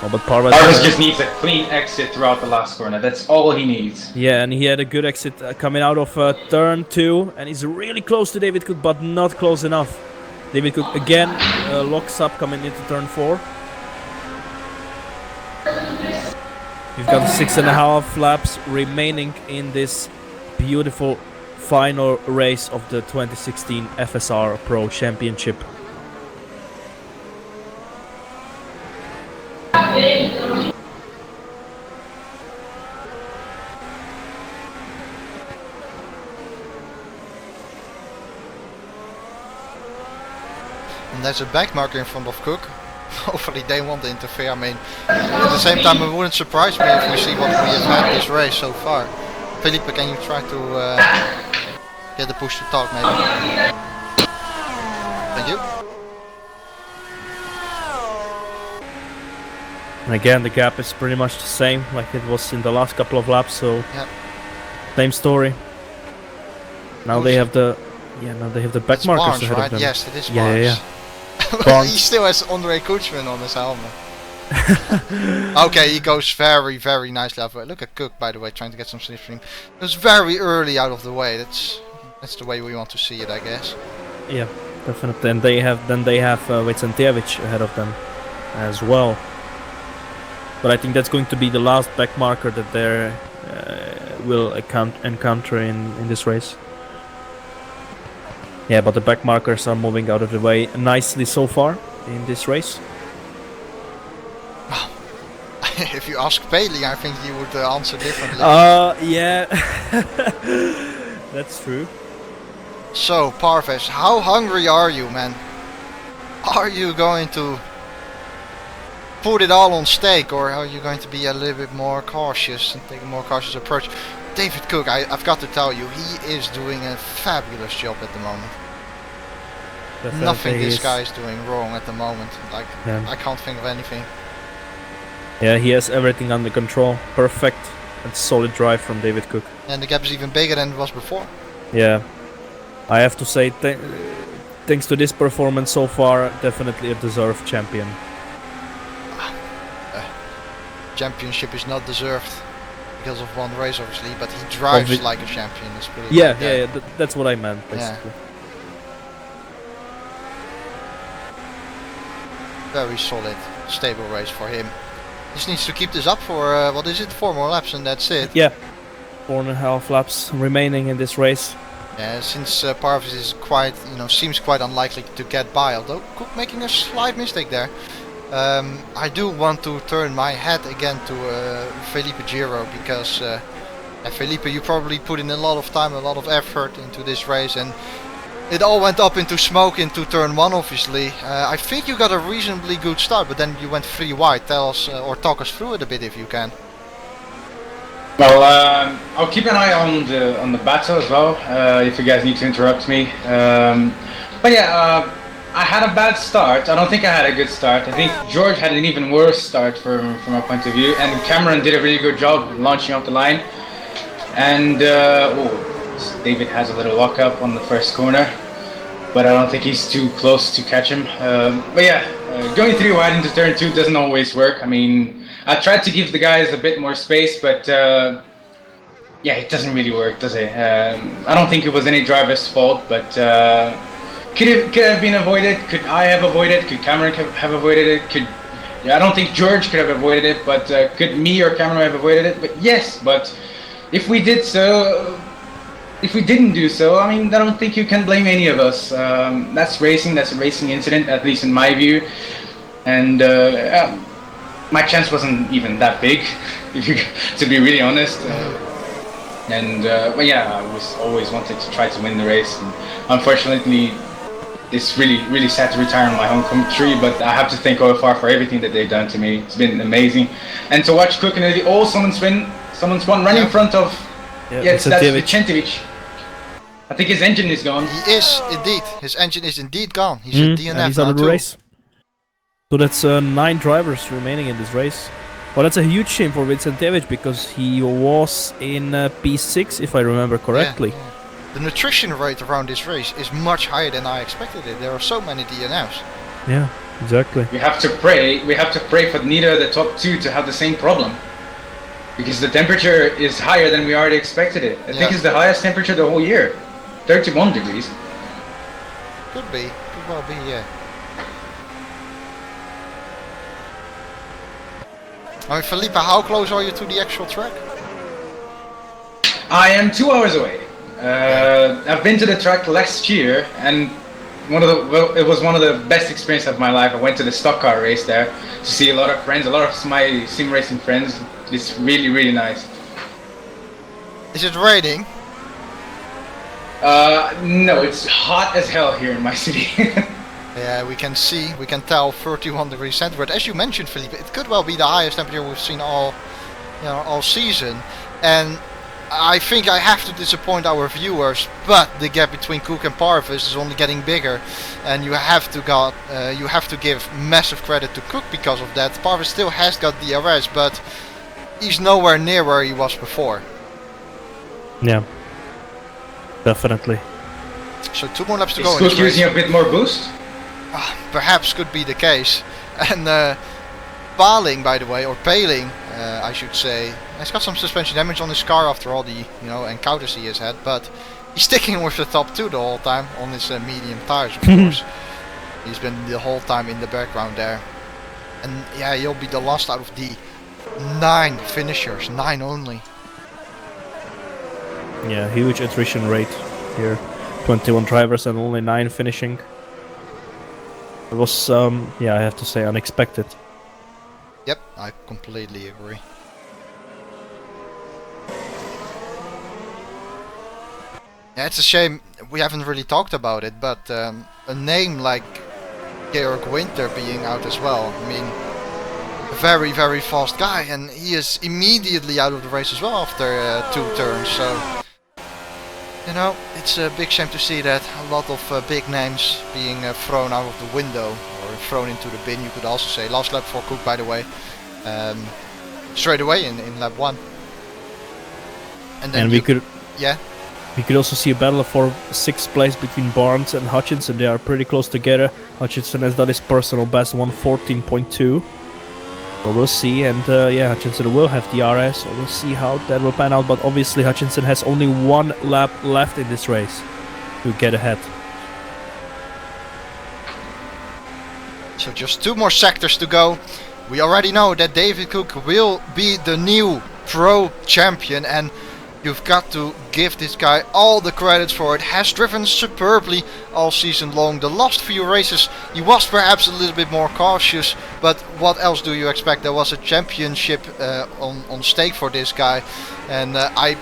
Oh, but Parvez just needs a clean exit throughout the last corner. That's all he needs. Yeah, and he had a good exit coming out of turn 2, and he's really close to David Cook, but not close enough. David Cook again locks up coming into turn 4. We've got 6.5 laps remaining in this beautiful final race of the 2016 FSR Pro Championship. And there's a back marker in front of Cook. Hopefully they won't interfere. I mean, at the same time, it wouldn't surprise me if we see what we have had this race so far. Felipe, can you try to get the push to talk, maybe? Thank you. And again, the gap is pretty much the same like it was in the last couple of laps, so Yep. same story. Now they have the back It's markers Barnes, ahead right? of them. Yes, it is Yeah, Barnes. yeah. He Barnes. still has Andre Koetsman on his helmet. Okay, he goes very, very nicely out of the way. Look at Cook, by the way, trying to get some slipstream. It was very early out of the way. That's the way we want to see it, I guess. Yeah, definitely. And they have Vicentievich ahead of them as well. But I think that's going to be the last back marker that they will encounter in this race. Yeah, but the back markers are moving out of the way nicely so far in this race. If you ask Bailey, I think he would answer differently. Yeah, that's true. So, Parvez, how hungry are you, man? Are you going to put it all on stake, or are you going to be a little bit more cautious and take a more cautious approach? David Cook, I've got to tell you, he is doing a fabulous job at the moment. Definitely Nothing this is. guy is doing wrong at the moment. Like, Yeah. I can't think of anything. Yeah, he has everything under control. Perfect and solid drive from David Cook. And the gap is even bigger than it was before. Yeah, I have to say, thanks to this performance so far, definitely a deserved champion. Championship is not deserved because of one race, obviously, but he drives like a champion. Let's put it like that. Yeah, that's what I meant, basically. Very solid, stable race for him. Just needs to keep this up for, what is it, 4 more laps and that's it. Yeah, 4.5 laps remaining in this race. Yeah, since Parvis is quite, seems quite unlikely to get by, although Cook making a slight mistake there. I do want to turn my head again to Felipe Giro, because Felipe, you probably put in a lot of time, a lot of effort into this race, and it all went up into smoke into turn 1, obviously. I think you got a reasonably good start, but then you went 3 wide. Tell us or talk us through it a bit if you can. Well, I'll keep an eye on the battle as well, if you guys need to interrupt me. But yeah, I had a bad start. I don't think I had a good start. I think George had an even worse start from my point of view, and Cameron did a really good job launching off the line. And David has a little lock up on the first corner, but I don't think he's too close to catch him. But yeah, going 3 wide into turn 2 doesn't always work. I mean, I tried to give the guys a bit more space, but yeah, it doesn't really work, does it? I don't think it was any driver's fault, but could have been avoided. Could I have avoided? Could Cameron have avoided it? I don't think George could have avoided it, but could me or Cameron have avoided it? But yes, but if we did so, if we didn't do so, I mean, I don't think you can blame any of us. That's racing. That's a racing incident, at least in my view, and. My chance wasn't even that big, to be really honest. But yeah, I was always wanted to try to win the race. And unfortunately, it's really sad to retire in my home country, but I have to thank OFR for everything that they've done to me. It's been amazing. And to watch Cook and someone's won right in front of, that's Vicentovic. I think his engine is gone. He is indeed. His engine is indeed gone. He's a DNF he's out of the race. So that's 9 drivers remaining in this race. Well, that's a huge shame for Vicentovic, because he was in P6, if I remember correctly. Yeah. The nutrition rate around this race is much higher than I expected it. There are so many DNFs. Yeah, exactly. We have to pray for neither of the top 2 to have the same problem, because the temperature is higher than we already expected it. I think it's the highest temperature the whole year, 31 degrees. Could be, could well be, yeah. I mean, Felipe, how close are you to the actual track? I am 2 hours away. I've been to the track last year, and it was one of the best experiences of my life. I went to the stock car race there to see a lot of friends, a lot of my sim racing friends. It's really nice. Is it raining? No, it's hot as hell here in my city. Yeah, we can tell 31 degrees centigrade. As you mentioned, Felipe, it could well be the highest temperature we've seen all season. And I think I have to disappoint our viewers, but the gap between Cook and Parvis is only getting bigger, and you have to give massive credit to Cook because of that. Parvis still has got DRS, but he's nowhere near where he was before. Yeah, definitely. So 2 more laps to go. Is Cook using a bit more boost? Perhaps could be the case. And Paling, by the way, or Paling, I should say, has got some suspension damage on his car after all the encounters he has had, but he's sticking with the top 2 the whole time on his medium tires, of course. He's been the whole time in the background there, and yeah, he'll be the last out of the 9 finishers, 9 only. Yeah, huge attrition rate here. 21 drivers and only 9 finishing. It was, I have to say, unexpected. Yep, I completely agree. Yeah, it's a shame we haven't really talked about it, but a name like Georg Winter being out as well. I mean, a very fast guy, and he is immediately out of the race as well after 2 turns. So, it's a big shame to see that a lot of big names being thrown out of the window, or thrown into the bin, you could also say. Last lap for Cook, by the way, straight away in lap 1. then we could yeah. We could also see a battle for 6th place between Barnes and Hutchinson. They are pretty close together. Hutchinson has done his personal best 1:14.2. So we'll see, and yeah, Hutchinson will have the RS, so we'll see how that will pan out. But obviously Hutchinson has only 1 lap left in this race to get ahead. So just 2 more sectors to go. We already know that David Cook will be the new pro champion, and you've got to give this guy all the credits for it. Has driven superbly all season long. The last few races he was perhaps a little bit more cautious, but what else do you expect? There was a championship on stake for this guy, and I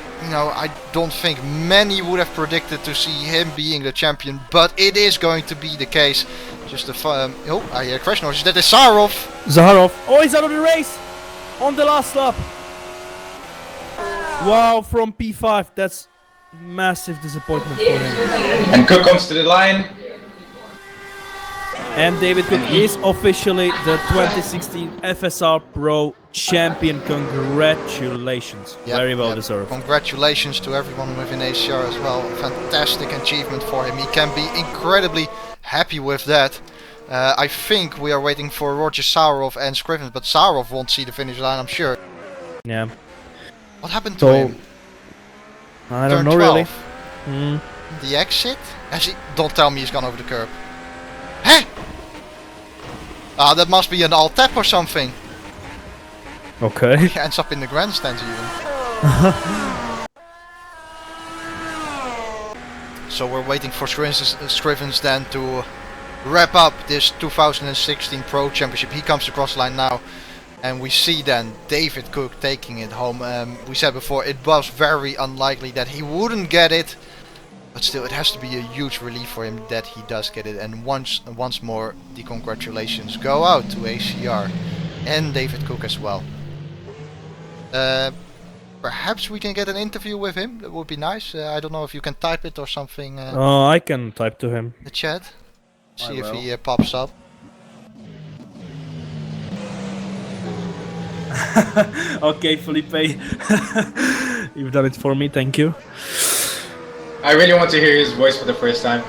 don't think many would have predicted to see him being the champion, but it is going to be the case. Just a oh, I hear crash noise. That is Zaharov. Oh, he's out of the race on the last lap. Wow, from P5, that's massive disappointment for him. And Cook comes to the line. And David Cook is officially the 2016 FSR Pro Champion. Congratulations. Yep, very well deserved. Congratulations to everyone within ACR as well. Fantastic achievement for him. He can be incredibly happy with that. I think we are waiting for Roger Saurov and Scrivens, but Saurov won't see the finish line, I'm sure. Yeah. What happened to him? I don't know really. The exit? Don't tell me he's gone over the curb. Huh? Ah, that must be an alt tap or something. Okay. He ends up in the grandstands even. So we're waiting for Scrivens then to wrap up this 2016 Pro Championship. He comes across the line now. And we see then David Cook taking it home. We said before it was very unlikely that he wouldn't get it, but still it has to be a huge relief for him that he does get it. And once more the congratulations go out to ACR and David Cook as well. Perhaps we can get an interview with him. That would be nice. I don't know if you can type it or something. Oh, I can type to him. The chat. See if he pops up. Okay, Felipe. You've done it for me, thank you. I really want to hear his voice for the first time.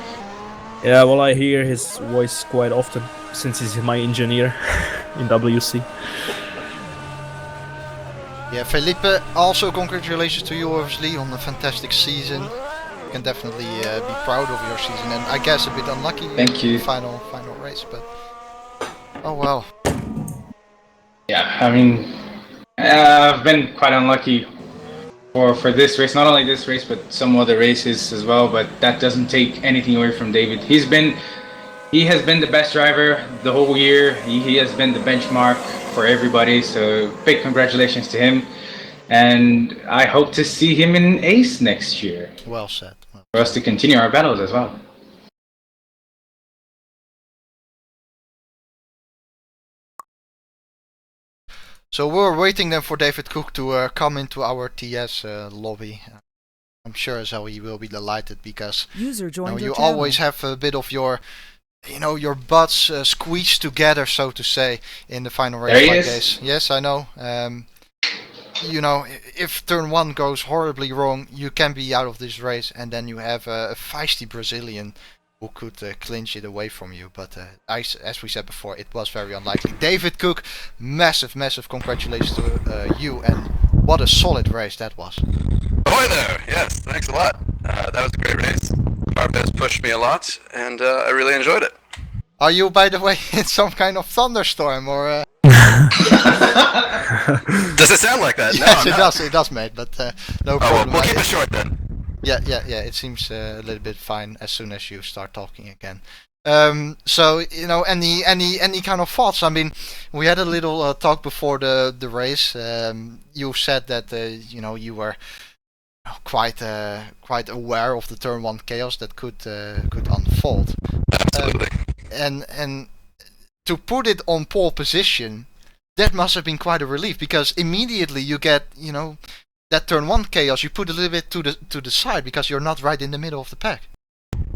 Yeah, well, I hear his voice quite often since he's my engineer in WC. Yeah, Felipe, also congratulations to you obviously on a fantastic season. You can definitely be proud of your season, and I guess a bit unlucky. Thank you. Final race, but oh well. Yeah, I mean, I've been quite unlucky for this race, not only this race, but some other races as well, but that doesn't take anything away from David. He has been the best driver the whole year. He has been the benchmark for everybody, so big congratulations to him. And I hope to see him in Ace next year. Well said. For us to continue our battles as well. So we're waiting then for David Cook to come into our TS lobby. I'm sure as hell he will be delighted because you always have a bit of your butts squeezed together, so to say, in the final race like this. Yes, I know. If turn 1 goes horribly wrong, you can be out of this race, and then you have a feisty Brazilian who could clinch it away from you, but as we said before, it was very unlikely. David Cook, massive congratulations to you, and what a solid race that was. Ahoy there! Yes, thanks a lot. That was a great race. Barbez pushed me a lot, and I really enjoyed it. Are you, by the way, in some kind of thunderstorm, or...? Does it sound like that? Yes, No, it does, mate, but no problem. Well, we'll keep it short then. Yeah, it seems a little bit fine as soon as you start talking again. So, any kind of thoughts? I mean, we had a little talk before the race. You said that, you were quite aware of the turn 1 chaos that could unfold. Absolutely. And to put it on pole position, that must have been quite a relief, because immediately you get, that turn 1 chaos, you put a little bit to the side because you're not right in the middle of the pack.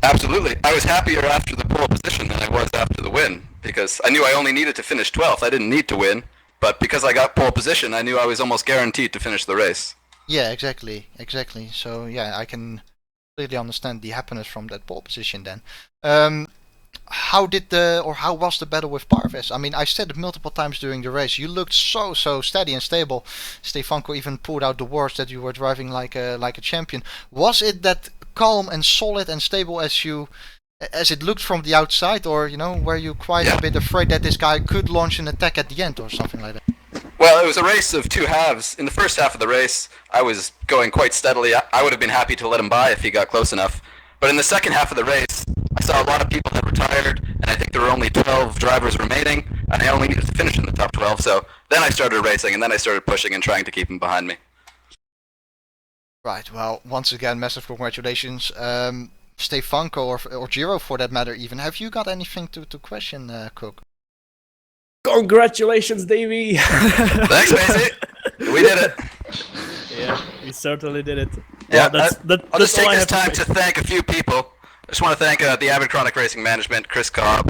Absolutely. I was happier after the pole position than I was after the win, because I knew I only needed to finish 12th. I didn't need to win, but because I got pole position, I knew I was almost guaranteed to finish the race. Yeah, exactly. So yeah, I can completely understand the happiness from that pole position then. How did how was the battle with Parves? I mean, I said it multiple times during the race. You looked so steady and stable. Stefanko even pulled out the words that you were driving like a champion. Was it that calm and solid and stable as it looked from the outside, or were you quite a bit afraid that this guy could launch an attack at the end or something like that? Well, it was a race of two halves. In the first half of the race, I was going quite steadily. I would have been happy to let him by if he got close enough. But in the second half of the race, I saw a lot of people had retired, and I think there were only 12 drivers remaining, and I only needed to finish in the top 12. So then I started racing, and then I started pushing and trying to keep him behind me. Right. Well, once again, massive congratulations, Stefanko or Giro for that matter. Even have you got anything to question, Cook? Congratulations, Davey! Thanks, Macy. We did it. Yeah, we certainly did it. Yeah, well, I'll just take this time to thank a few people. I just want to thank the Avid Chronic Racing Management, Chris Cobb,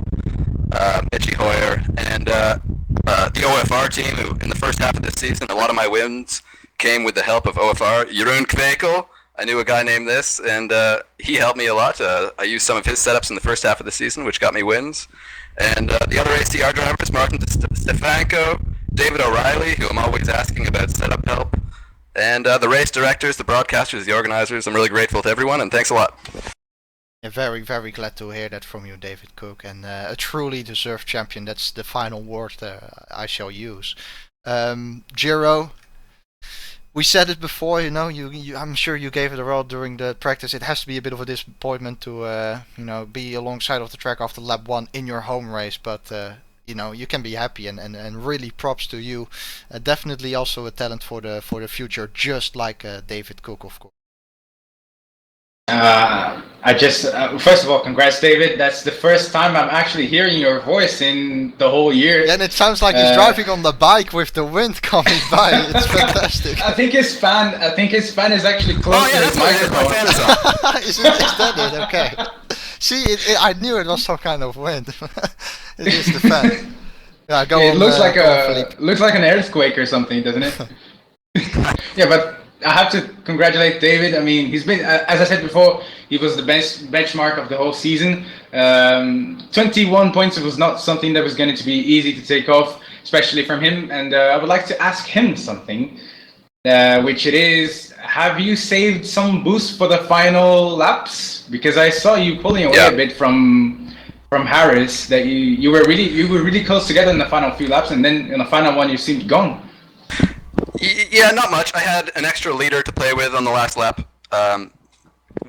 Mitchie Hoyer, and the OFR team, who in the first half of this season, a lot of my wins came with the help of OFR. Jeroen Kwekel, I knew a guy named this, and he helped me a lot. I used some of his setups in the first half of the season, which got me wins. And the other ACR drivers, Martin Stefanko, David O'Reilly, who I'm always asking about setup help, and the race directors, the broadcasters, the organizers. I'm really grateful to everyone, and thanks a lot. Yeah, very glad to hear that from you, David Cook, and a truly deserved champion. That's the final word I shall use. Giro, we said it before, I'm sure you gave it a roll during the practice. It has to be a bit of a disappointment to, be alongside of the track after lap 1 in your home race, but, you can be happy and really props to you. Definitely also a talent for the future, just like David Cook, of course. First of all, congrats, David. That's the first time I'm actually hearing your voice in the whole year. Yeah, and it sounds like he's driving on the bike with the wind coming by. It's fantastic. I think his fan is actually close to his microphone. Is that it? Okay. See, I knew it was some kind of wind. It is the fan. Yeah, go on. It looks like an earthquake or something, doesn't it? Yeah, but I have to congratulate David. I mean, he's been, as I said before, he was the best benchmark of the whole season. 21 points was not something that was going to be easy to take off, especially from him. And I would like to ask him something, which it is, have you saved some boost for the final laps? Because I saw you pulling away a bit from Harris, that you were really close together in the final few laps, and then in the final one you seemed gone. Yeah, not much. I had an extra leader to play with on the last lap.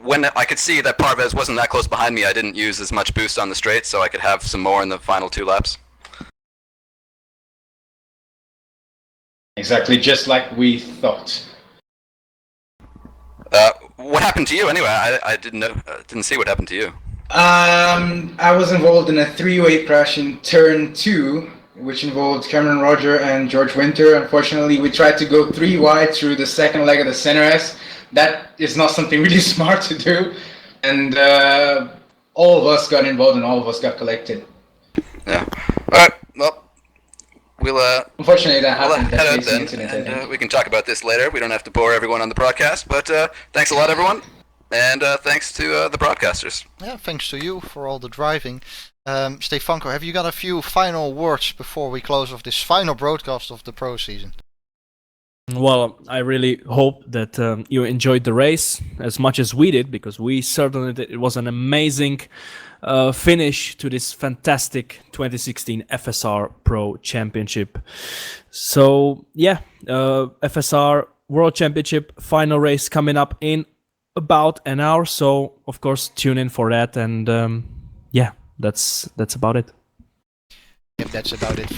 When I could see that Parves wasn't that close behind me, I didn't use as much boost on the straight, so I could have some more in the final 2 laps. Exactly, just like we thought. What happened to you anyway? I didn't see what happened to you. I was involved in a 3-way crash in turn 2, which involved Cameron Roger and George Winter. Unfortunately, we tried to go 3 wide through the second leg of the center S. That is not something really smart to do, and all of us got involved and all of us got collected. Yeah. All right. Well, we'll unfortunately that happened. Head out then, and we can talk about this later. We don't have to bore everyone on the broadcast, but thanks a lot, everyone, and thanks to the broadcasters. Yeah, thanks to you for all the driving. Stefanko, have you got a few final words before we close off this final broadcast of the pro season? Well, I really hope that you enjoyed the race as much as we did, because we certainly did. It was an amazing finish to this fantastic 2016 FSR Pro Championship. So yeah, FSR World Championship final race coming up in about an hour. So of course tune in for that, and yeah, that's about it. Yep, that's about it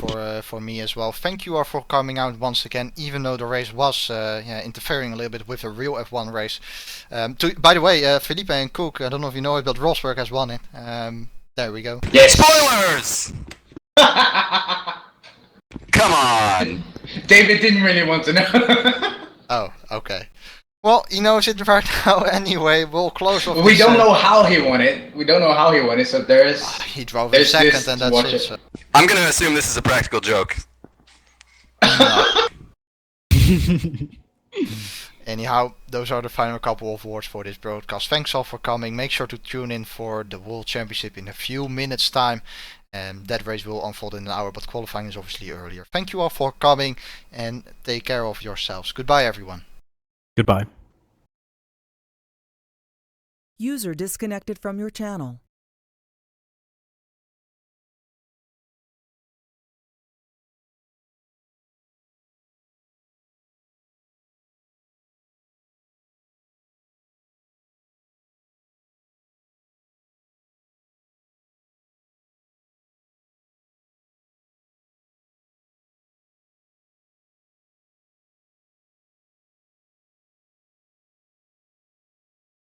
for me as well. Thank you all for coming out once again, even though the race was interfering a little bit with a real F1 race. By the way, Felipe and Cook, I don't know if you know it, but Rosberg has won it. There we go. Yeah, spoilers! Come on! David didn't really want to know. Oh, okay. Well, he knows it right now anyway. We'll close off. We don't know how he won it. So there's. He drove in second, and that's it. So. I'm gonna assume this is a practical joke. Anyhow, those are the final couple of words for this broadcast. Thanks all for coming. Make sure to tune in for the World Championship in a few minutes time. That race will unfold in an hour, but qualifying is obviously earlier. Thank you all for coming and take care of yourselves. Goodbye everyone. Goodbye. User disconnected from your channel.